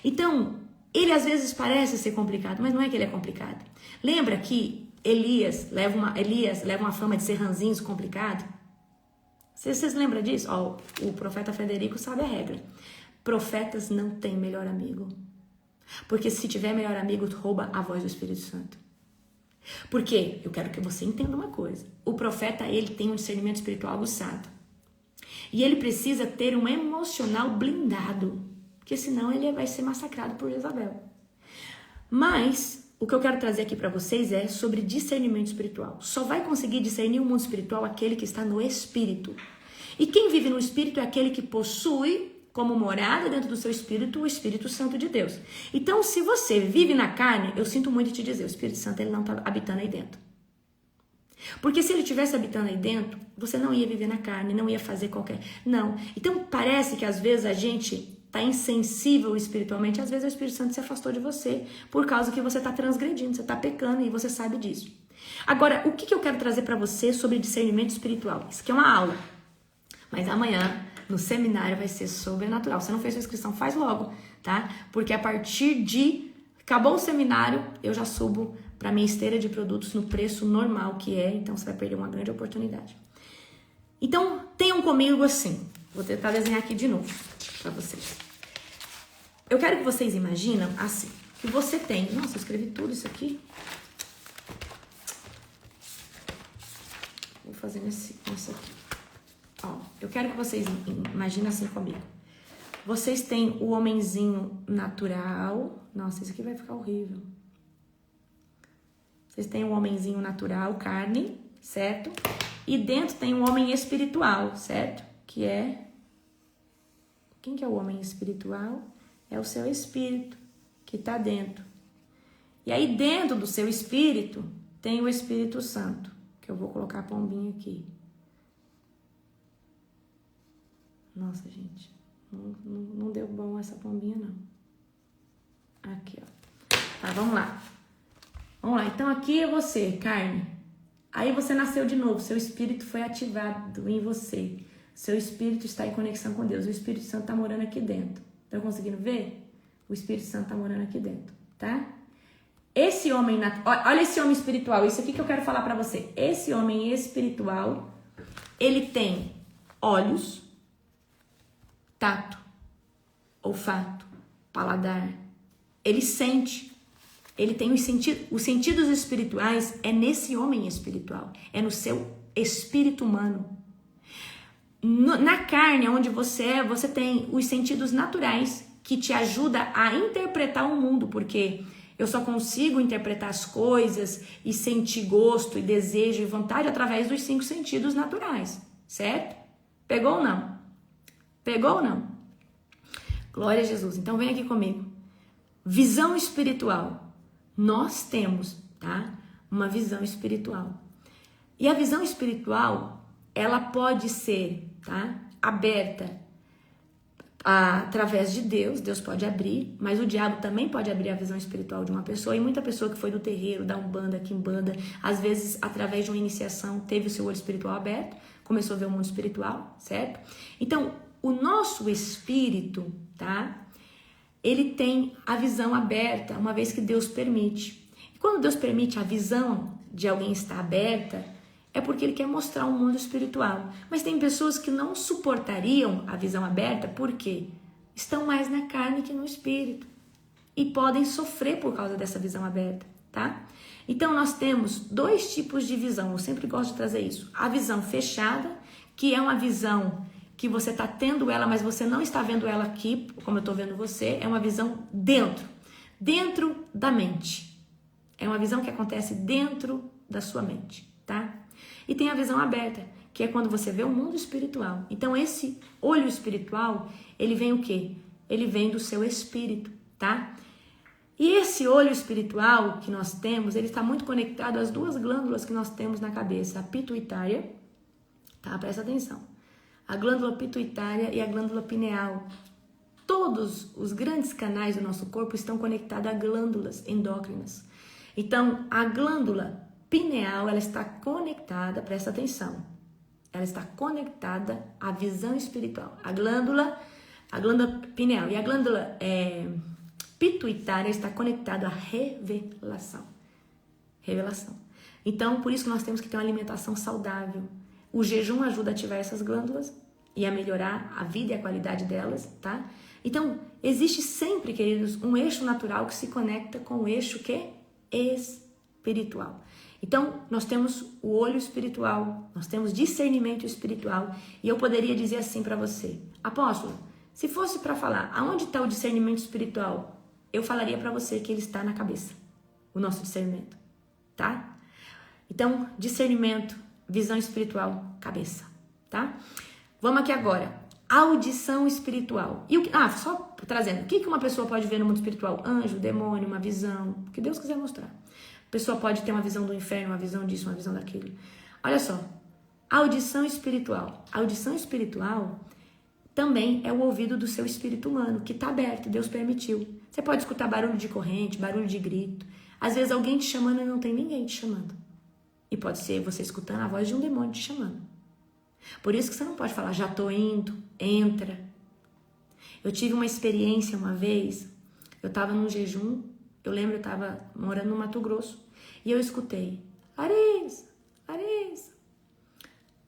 Então, ele às vezes parece ser complicado, mas não é que ele é complicado. Lembra que Elias leva uma fama de ser ranzinho complicado? Vocês lembram disso? Ó, o profeta Frederico sabe a regra. Profetas não têm melhor amigo. Porque se tiver melhor amigo, rouba a voz do Espírito Santo. Porque eu quero que você entenda uma coisa. O profeta, ele tem um discernimento espiritual aguçado. E ele precisa ter um emocional blindado. Porque senão ele vai ser massacrado por Jezabel. Mas o que eu quero trazer aqui para vocês é sobre discernimento espiritual. Só vai conseguir discernir o mundo espiritual aquele que está no Espírito. E quem vive no Espírito é aquele que possui como morada dentro do seu espírito, o Espírito Santo de Deus. Então, se você vive na carne, eu sinto muito te dizer, o Espírito Santo ele não está habitando aí dentro. Porque se ele estivesse habitando aí dentro, você não ia viver na carne, não ia fazer qualquer... Não. Então, parece que às vezes a gente está insensível espiritualmente, às vezes o Espírito Santo se afastou de você, por causa que você está transgredindo, você está pecando e você sabe disso. Agora, o que eu quero trazer para você sobre discernimento espiritual? Isso aqui é uma aula. Mas amanhã... no seminário vai ser sobrenatural. Se não fez sua inscrição, faz logo, tá? Porque a partir de... acabou o seminário, eu já subo para minha esteira de produtos no preço normal que é. Então, você vai perder uma grande oportunidade. Então, tenham comigo assim. Vou tentar desenhar aqui de novo para vocês. Eu quero que vocês imaginem assim. Que você tem... Nossa, eu escrevi tudo isso aqui. Vou fazer nesse aqui. Ó, eu quero que vocês imaginem assim comigo. Vocês têm o homenzinho natural. Nossa, isso aqui vai ficar horrível. Vocês têm o homenzinho natural, carne, certo? E dentro tem o homem espiritual, certo? Que é... Quem que é o homem espiritual? É o seu espírito, que tá dentro. E aí dentro do seu espírito tem o Espírito Santo. Que eu vou colocar a pombinha aqui. Nossa, gente, não deu bom essa pombinha, não. Aqui, ó. Tá, vamos lá. Vamos lá, então aqui é você, carne. Aí você nasceu de novo, seu espírito foi ativado em você. Seu espírito está em conexão com Deus. O Espírito Santo está morando aqui dentro. Estão conseguindo ver? O Espírito Santo está morando aqui dentro, tá? Esse homem, olha esse homem espiritual, isso aqui que eu quero falar pra você. Esse homem espiritual, ele tem olhos, tato, olfato, paladar. Ele sente. Ele tem os sentidos espirituais, é nesse homem espiritual, é no seu espírito humano. Na carne, onde você é, você tem os sentidos naturais que te ajudam a interpretar o mundo, porque eu só consigo interpretar as coisas e sentir gosto e desejo e vontade através dos 5 sentidos naturais, certo? Pegou ou não? Pegou ou não? Glória a Jesus. Então vem aqui comigo. Visão espiritual. Nós temos, tá? Uma visão espiritual. E a visão espiritual, ela pode ser, tá? Aberta através de Deus. Deus pode abrir, mas o diabo também pode abrir a visão espiritual de uma pessoa. E muita pessoa que foi do terreiro, da Umbanda, Quimbanda, às vezes, através de uma iniciação, teve o seu olho espiritual aberto, começou a ver o mundo espiritual, certo? Então, o nosso espírito, tá? Ele tem a visão aberta, uma vez que Deus permite. E quando Deus permite a visão de alguém estar aberta, é porque Ele quer mostrar um mundo espiritual. Mas tem pessoas que não suportariam a visão aberta porque estão mais na carne que no espírito. E podem sofrer por causa dessa visão aberta, tá? Então nós temos 2 tipos de visão, eu sempre gosto de trazer isso. A visão fechada, que é uma visão que você está tendo ela, mas você não está vendo ela aqui, como eu estou vendo você, é uma visão dentro da mente. É uma visão que acontece dentro da sua mente, tá? E tem a visão aberta, que é quando você vê o mundo espiritual. Então esse olho espiritual, ele vem o quê? Ele vem do seu espírito, tá? E esse olho espiritual que nós temos, ele está muito conectado às 2 glândulas que nós temos na cabeça, a pituitária, tá? Presta atenção. A glândula pituitária e a glândula pineal. Todos os grandes canais do nosso corpo estão conectados a glândulas endócrinas. Então, a glândula pineal, ela está conectada, presta atenção, ela está conectada à visão espiritual. A glândula pineal e a glândula pituitária está conectada à revelação. Então, por isso que nós temos que ter uma alimentação saudável. O jejum ajuda a ativar essas glândulas e a melhorar a vida e a qualidade delas, tá? Então, existe sempre, queridos, um eixo natural que se conecta com o eixo que espiritual. Então, nós temos o olho espiritual, nós temos discernimento espiritual, e eu poderia dizer assim para você, apóstolo, se fosse para falar aonde está o discernimento espiritual, eu falaria para você que ele está na cabeça, o nosso discernimento, tá? Então, discernimento, visão espiritual, cabeça, tá? Vamos aqui agora. Audição espiritual. E só trazendo. O que uma pessoa pode ver no mundo espiritual? Anjo, demônio, uma visão. O que Deus quiser mostrar. A pessoa pode ter uma visão do inferno, uma visão disso, uma visão daquilo. Olha só. Audição espiritual. Audição espiritual também é o ouvido do seu espírito humano, que está aberto, Deus permitiu. Você pode escutar barulho de corrente, barulho de grito. Às vezes alguém te chamando e não tem ninguém te chamando. E pode ser você escutando a voz de um demônio te chamando. Por isso que você não pode falar, já tô indo, entra. Eu tive uma experiência uma vez, eu estava num jejum, eu lembro, eu estava morando no Mato Grosso, e eu escutei, Larissa.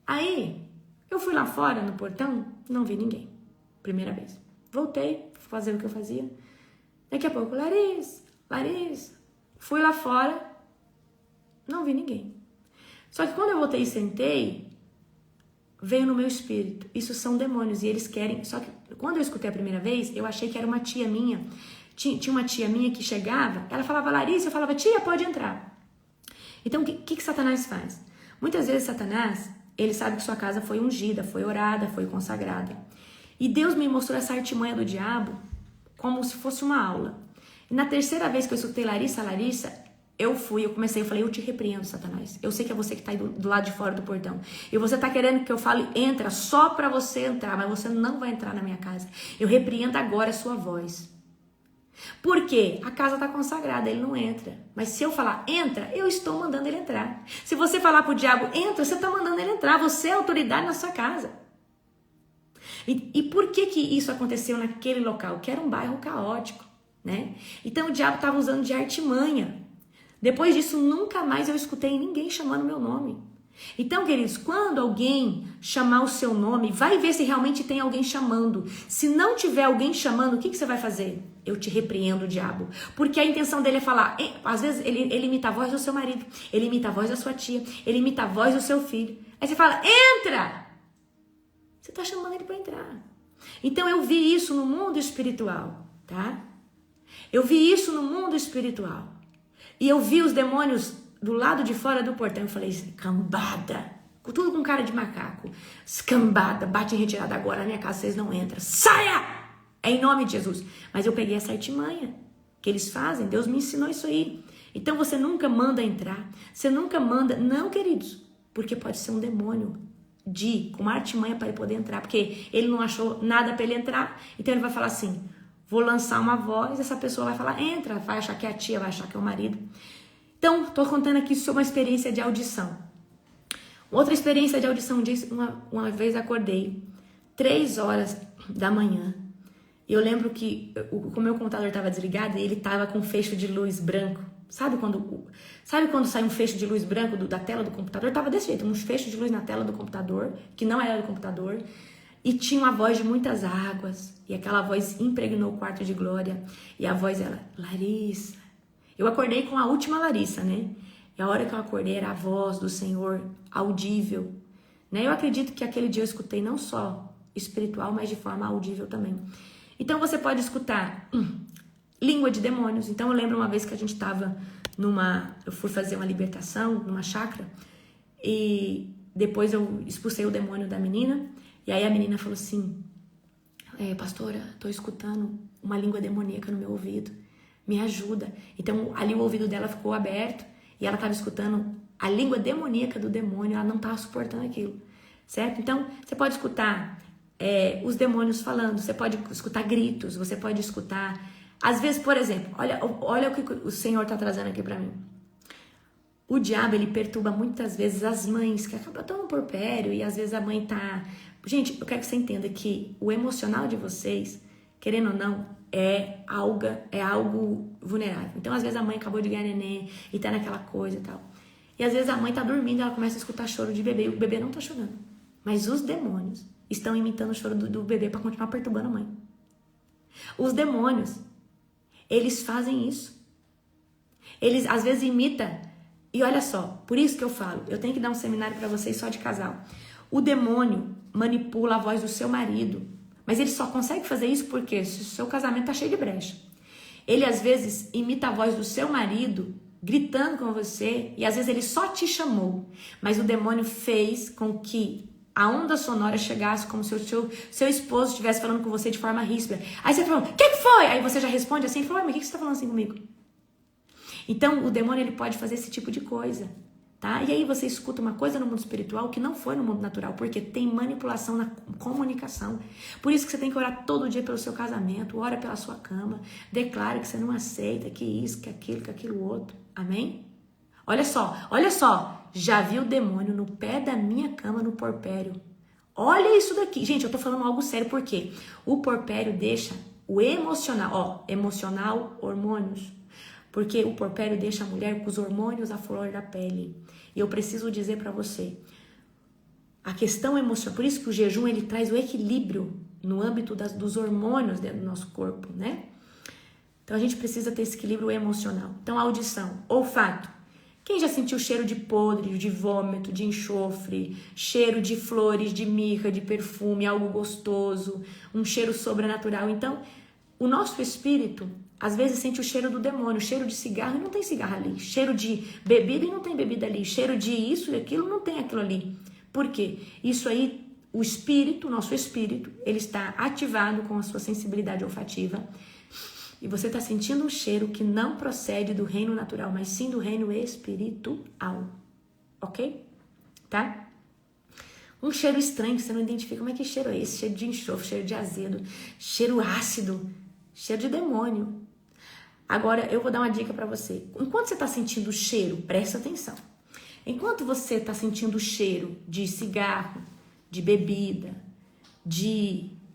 Aí, eu fui lá fora no portão, não vi ninguém, primeira vez. Voltei, fui fazer o que eu fazia. Daqui a pouco, Larissa. Fui lá fora, não vi ninguém. Só que quando eu voltei e sentei, veio no meu espírito. Isso são demônios e eles querem... Só que quando eu escutei a primeira vez, eu achei que era uma tia minha. Tinha uma tia minha que chegava, ela falava Larissa, eu falava tia, pode entrar. Então, o que Satanás faz? Muitas vezes Satanás, ele sabe que sua casa foi ungida, foi orada, foi consagrada. E Deus me mostrou essa artimanha do diabo como se fosse uma aula. E na terceira vez que eu escutei Larissa, eu falei, eu te repreendo, Satanás. Eu sei que é você que está aí do lado de fora do portão. E você está querendo que eu fale, entra, só para você entrar, mas você não vai entrar na minha casa. Eu repreendo agora a sua voz. Por quê? A casa está consagrada, ele não entra. Mas se eu falar entra, eu estou mandando ele entrar. Se você falar para o diabo entra, você está mandando ele entrar. Você é autoridade na sua casa. E por que isso aconteceu naquele local? Que era um bairro caótico, né? Então o diabo estava usando de artimanha. Depois disso, nunca mais eu escutei ninguém chamando meu nome. Então, queridos, quando alguém chamar o seu nome, vai ver se realmente tem alguém chamando. Se não tiver alguém chamando, o que você vai fazer? Eu te repreendo, diabo. Porque a intenção dele é falar, às vezes ele imita a voz do seu marido, ele imita a voz da sua tia, ele imita a voz do seu filho. Aí você fala, entra! Você está chamando ele para entrar. Então eu vi isso no mundo espiritual, tá? Eu vi isso no mundo espiritual. E eu vi os demônios do lado de fora do portão. Eu falei, cambada, tudo com cara de macaco. Escambada, bate em retirada agora, na minha casa vocês não entram. Saia! É em nome de Jesus. Mas eu peguei essa artimanha que eles fazem. Deus me ensinou isso aí. Então você nunca manda entrar. Você nunca manda... Não, queridos. Porque pode ser um demônio com uma artimanha para ele poder entrar. Porque ele não achou nada para ele entrar. Então ele vai falar assim, vou lançar uma voz, essa pessoa vai falar, entra. Vai achar que é a tia, vai achar que é o marido. Então, estou contando aqui sobre uma experiência de audição. Outra experiência de audição, uma vez acordei, 3 horas da manhã. E eu lembro que o meu computador estava desligado e ele estava com um feixe de luz branco. Sabe quando sai um feixe de luz branco da tela do computador? Estava desse jeito, um feixe de luz na tela do computador, que não era do computador. E tinha uma voz de muitas águas. E aquela voz impregnou o quarto de Glória. E a voz era, Larissa. Eu acordei com a última Larissa, né? E a hora que eu acordei era a voz do Senhor audível, né? Eu acredito que aquele dia eu escutei não só espiritual, mas de forma audível também. Então você pode escutar língua de demônios. Então eu lembro uma vez que a gente estava eu fui fazer uma libertação numa chácara e depois eu expulsei o demônio da menina e aí a menina falou assim, pastora, tô escutando uma língua demoníaca no meu ouvido. Me ajuda. Então, ali o ouvido dela ficou aberto e ela estava escutando a língua demoníaca do demônio, ela não estava suportando aquilo, certo? Então, você pode escutar os demônios falando, você pode escutar gritos, você pode escutar... Às vezes, por exemplo, olha o que o Senhor está trazendo aqui para mim. O diabo, ele perturba muitas vezes as mães que acabam tão no porpério e às vezes a mãe tá... Gente, eu quero que você entenda que o emocional de vocês, querendo ou não, é algo vulnerável. Então, às vezes, a mãe acabou de ganhar neném e tá naquela coisa e tal. E, às vezes, a mãe tá dormindo e ela começa a escutar choro de bebê e o bebê não tá chorando. Mas os demônios estão imitando o choro do bebê para continuar perturbando a mãe. Os demônios, eles fazem isso. Eles, às vezes, imitam. E olha só, por isso que eu falo, eu tenho que dar um seminário para vocês só de casal. O demônio manipula a voz do seu marido. Mas ele só consegue fazer isso porque se o seu casamento tá cheio de brecha. Ele, às vezes, imita a voz do seu marido, gritando com você, e às vezes ele só te chamou. Mas o demônio fez com que a onda sonora chegasse como se o seu esposo estivesse falando com você de forma ríspida. Aí você fala, o que foi? Aí você já responde assim, fala, mas o que você tá falando assim comigo? Então, o demônio, ele pode fazer esse tipo de coisa. Tá? E aí você escuta uma coisa no mundo espiritual que não foi no mundo natural, porque tem manipulação na comunicação. Por isso que você tem que orar todo dia pelo seu casamento, ora pela sua cama, declara que você não aceita, que isso, que aquilo outro. Amém? Olha só, já vi o demônio no pé da minha cama no porpério. Olha isso daqui. Gente, eu tô falando algo sério, porque o porpério deixa o emocional, emocional, hormônios. Porque o porpério deixa a mulher com os hormônios à flor da pele. E eu preciso dizer para você, a questão emocional, por isso que o jejum ele traz o equilíbrio no âmbito dos hormônios dentro do nosso corpo, né? Então a gente precisa ter esse equilíbrio emocional. Então audição, olfato. Quem já sentiu cheiro de podre, de vômito, de enxofre, cheiro de flores, de mirra, de perfume, algo gostoso, um cheiro sobrenatural? Então, o nosso espírito, às vezes, sente o cheiro do demônio, cheiro de cigarro e não tem cigarro ali, cheiro de bebida e não tem bebida ali, cheiro de isso e aquilo, não tem aquilo ali. Por quê? Isso aí, o espírito, o nosso espírito, ele está ativado com a sua sensibilidade olfativa e você está sentindo um cheiro que não procede do reino natural, mas sim do reino espiritual, ok? Tá? Um cheiro estranho que você não identifica, como é que cheiro é esse? Cheiro de enxofre, cheiro de azedo, cheiro ácido, cheiro de demônio. Agora, eu vou dar uma dica para você. Enquanto você está sentindo o cheiro, presta atenção. Enquanto você está sentindo o cheiro de cigarro, de bebida,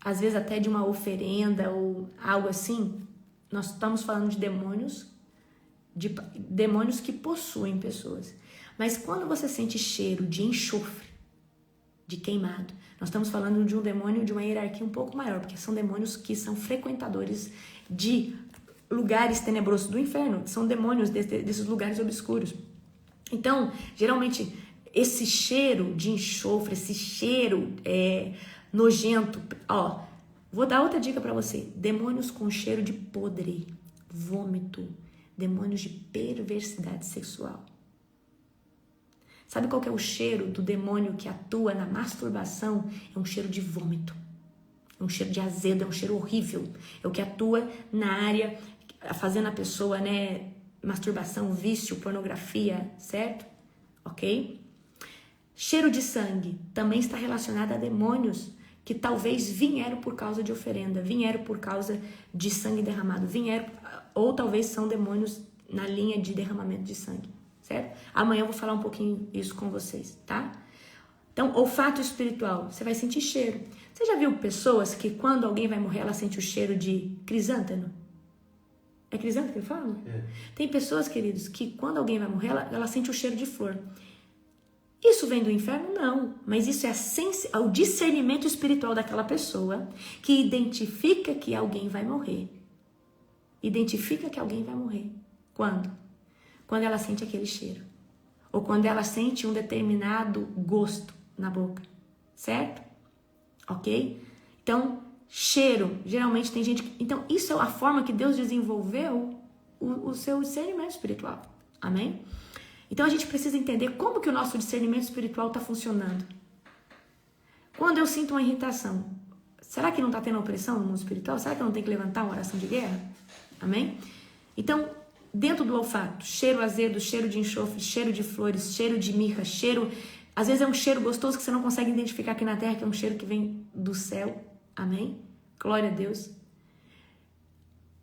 às vezes até de uma oferenda ou algo assim, nós estamos falando de demônios que possuem pessoas. Mas quando você sente cheiro de enxofre, de queimado, nós estamos falando de um demônio de uma hierarquia um pouco maior, porque são demônios que são frequentadores de lugares tenebrosos do inferno, são demônios desses lugares obscuros. Então, geralmente, esse cheiro de enxofre, esse cheiro nojento, vou dar outra dica para você: demônios com cheiro de podre, vômito, demônios de perversidade sexual. Sabe qual que é o cheiro do demônio que atua na masturbação? É um cheiro de vômito, é um cheiro de azedo, é um cheiro horrível. É o que atua na área, fazendo a pessoa, masturbação, vício, pornografia, certo? Ok? Cheiro de sangue também está relacionado a demônios que talvez vieram por causa de oferenda, vieram por causa de sangue derramado, ou talvez são demônios na linha de derramamento de sangue, certo? Amanhã eu vou falar um pouquinho isso com vocês, tá? Então, olfato espiritual, você vai sentir cheiro. Você já viu pessoas que quando alguém vai morrer, ela sente o cheiro de crisântemo? É crisântemo que ele fala? É. Tem pessoas, queridos, que quando alguém vai morrer, ela sente o cheiro de flor. Isso vem do inferno? Não. Mas isso é o discernimento espiritual daquela pessoa que identifica que alguém vai morrer. Identifica que alguém vai morrer. Quando? Quando ela sente aquele cheiro. Ou quando ela sente um determinado gosto na boca. Certo? Ok? Então, cheiro, geralmente tem gente que... Então, isso é a forma que Deus desenvolveu o seu discernimento espiritual. Amém? Então, a gente precisa entender como que o nosso discernimento espiritual está funcionando. Quando eu sinto uma irritação, será que não está tendo opressão no mundo espiritual? Será que eu não tenho que levantar uma oração de guerra? Amém? Então, dentro do olfato, cheiro azedo, cheiro de enxofre, cheiro de flores, cheiro de mirra, cheiro... Às vezes é um cheiro gostoso que você não consegue identificar aqui na terra, que é um cheiro que vem do céu. Amém? Glória a Deus.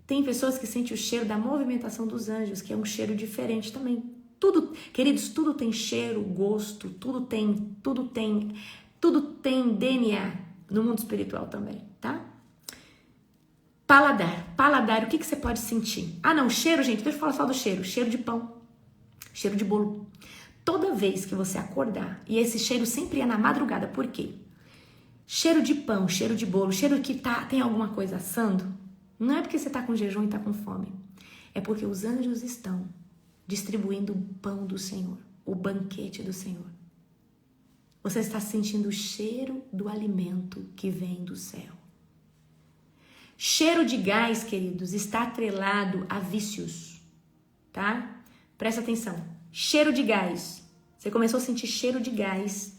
Tem pessoas que sentem o cheiro da movimentação dos anjos, que é um cheiro diferente também. Tudo, queridos, tudo tem cheiro, gosto, tudo tem DNA no mundo espiritual também, tá? Paladar, o que você pode sentir? Ah, não, cheiro, gente, deixa eu falar só do cheiro. Cheiro de pão, cheiro de bolo. Toda vez que você acordar, e esse cheiro sempre é na madrugada, por quê? Cheiro de pão, cheiro de bolo, cheiro que tem alguma coisa assando, não é porque você está com jejum e está com fome. É porque os anjos estão distribuindo o pão do Senhor, o banquete do Senhor. Você está sentindo o cheiro do alimento que vem do céu. Cheiro de gás, queridos, está atrelado a vícios, tá? Presta atenção. Cheiro de gás. Você começou a sentir cheiro de gás.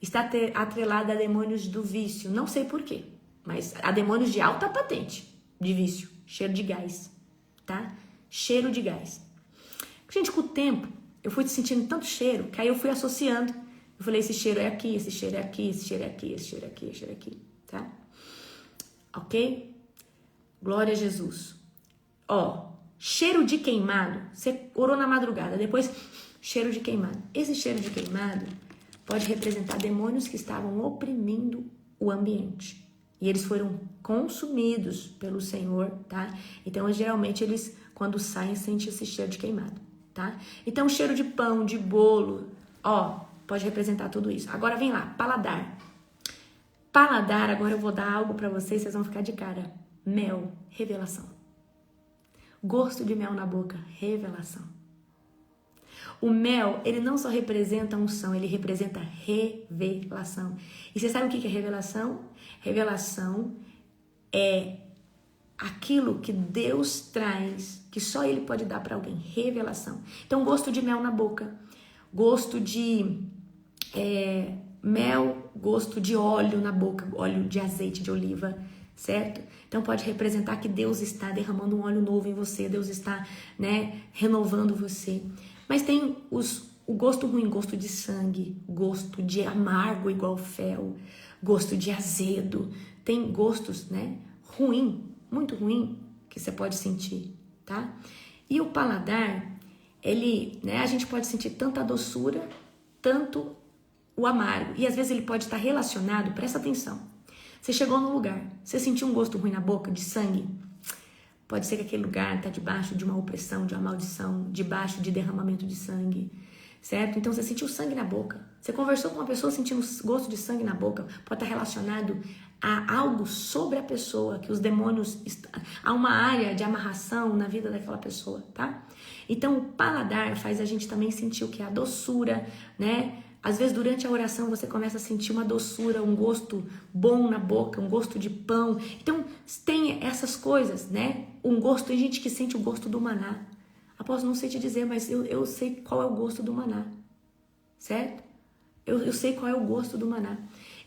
Está atrelado a demônios do vício. Não sei por quê, mas a demônios de alta patente de vício. Cheiro de gás, tá? Cheiro de gás. Gente, com o tempo, eu fui sentindo tanto cheiro, que aí eu fui associando. Eu falei, esse cheiro é aqui, esse cheiro é aqui, esse cheiro é aqui, esse cheiro é aqui, esse cheiro é aqui, tá? Ok? Glória a Jesus. Cheiro de queimado. Você orou na madrugada, depois cheiro de queimado. Esse cheiro de queimado pode representar demônios que estavam oprimindo o ambiente. E eles foram consumidos pelo Senhor, tá? Então, geralmente, eles, quando saem, sentem esse cheiro de queimado, tá? Então, cheiro de pão, de bolo, pode representar tudo isso. Agora, vem lá, paladar. Paladar, agora eu vou dar algo pra vocês vão ficar de cara. Mel, revelação. Gosto de mel na boca, revelação. O mel, ele não só representa unção, ele representa revelação. E você sabe o que é revelação? Revelação é aquilo que Deus traz, que só Ele pode dar para alguém. Revelação. Então, gosto de mel na boca, gosto de mel, gosto de óleo na boca, óleo de azeite de oliva, certo? Então, pode representar que Deus está derramando um óleo novo em você, Deus está, renovando você. Mas tem o gosto ruim, gosto de sangue, gosto de amargo igual fel, gosto de azedo. Tem gostos, ruim, muito ruim, que você pode sentir. tá? E o paladar, ele, né, a gente pode sentir tanto a doçura, tanto o amargo. E às vezes ele pode estar relacionado, presta atenção. Você chegou num lugar, você sentiu um gosto ruim na boca, de sangue. Pode ser que aquele lugar está debaixo de uma opressão, de uma maldição, debaixo de derramamento de sangue, certo? Então você sentiu sangue na boca. Você conversou com uma pessoa sentindo gosto de sangue na boca. Pode estar relacionado a algo sobre a pessoa, que os demônios... Há uma área de amarração na vida daquela pessoa, tá? Então o paladar faz a gente também sentir o que é a doçura, né? Às vezes durante a oração você começa a sentir uma doçura, um gosto bom na boca, um gosto de pão. Então tem essas coisas, né? Um gosto, tem gente que sente o gosto do maná. Apóstolo, não sei te dizer, mas eu sei qual é o gosto do maná, certo? Eu sei qual é o gosto do maná.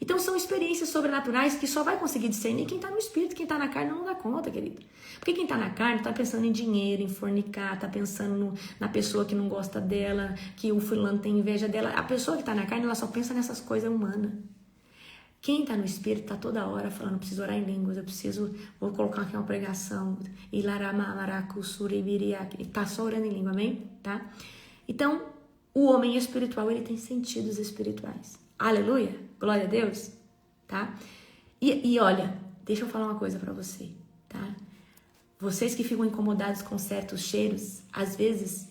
Então são experiências sobrenaturais que só vai conseguir discernir quem está no espírito, quem está na carne não dá conta, querido. Porque quem está na carne está pensando em dinheiro, em fornicar, está pensando na pessoa que não gosta dela, que o fulano tem inveja dela. A pessoa que está na carne, ela só pensa nessas coisas humanas. Quem está no espírito está toda hora falando, preciso orar em línguas, vou colocar aqui uma pregação, está só orando em língua, amém? Tá? Então, o homem espiritual, ele tem sentidos espirituais. Aleluia, glória a Deus, tá? E olha, deixa eu falar uma coisa pra você, tá? Vocês que ficam incomodados com certos cheiros, às vezes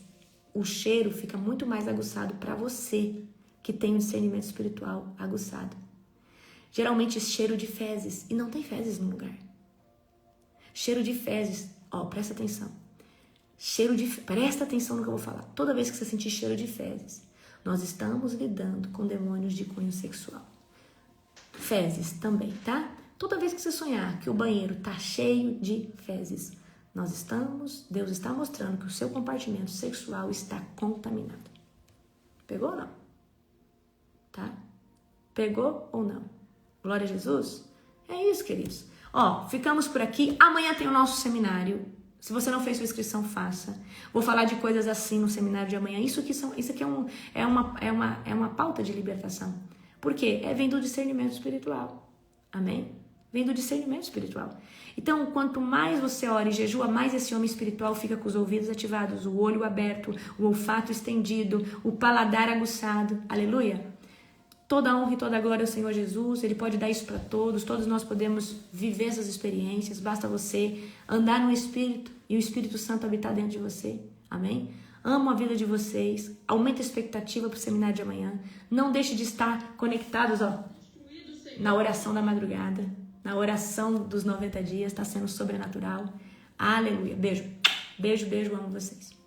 o cheiro fica muito mais aguçado pra você que tem o discernimento espiritual aguçado. Geralmente cheiro de fezes, e não tem fezes no lugar. Cheiro de fezes, ó, presta atenção. Presta atenção no que eu vou falar. Toda vez que você sentir cheiro de fezes, nós estamos lidando com demônios de cunho sexual. Fezes também, tá? Toda vez que você sonhar que o banheiro tá cheio de fezes, Deus está mostrando que o seu compartimento sexual está contaminado. Pegou ou não? Tá? Pegou ou não? Glória a Jesus? É isso, queridos. Ó, ficamos por aqui. Amanhã tem o nosso seminário. Se você não fez sua inscrição, faça. Vou falar de coisas assim no seminário de amanhã. Isso aqui é uma pauta de libertação. Por quê? Vem do discernimento espiritual. Amém? Vem do discernimento espiritual. Então, quanto mais você ora e jejua, mais esse homem espiritual fica com os ouvidos ativados, o olho aberto, o olfato estendido, o paladar aguçado. Aleluia! Toda a honra e toda a glória ao Senhor Jesus. Ele pode dar isso para todos. Todos nós podemos viver essas experiências. Basta você andar no Espírito e o Espírito Santo habitar dentro de você. Amém? Amo a vida de vocês. Aumenta a expectativa para o seminário de amanhã. Não deixe de estar conectados, ó, na oração da madrugada, na oração dos 90 dias. Está sendo sobrenatural. Aleluia. Beijo. Beijo, beijo. Amo vocês.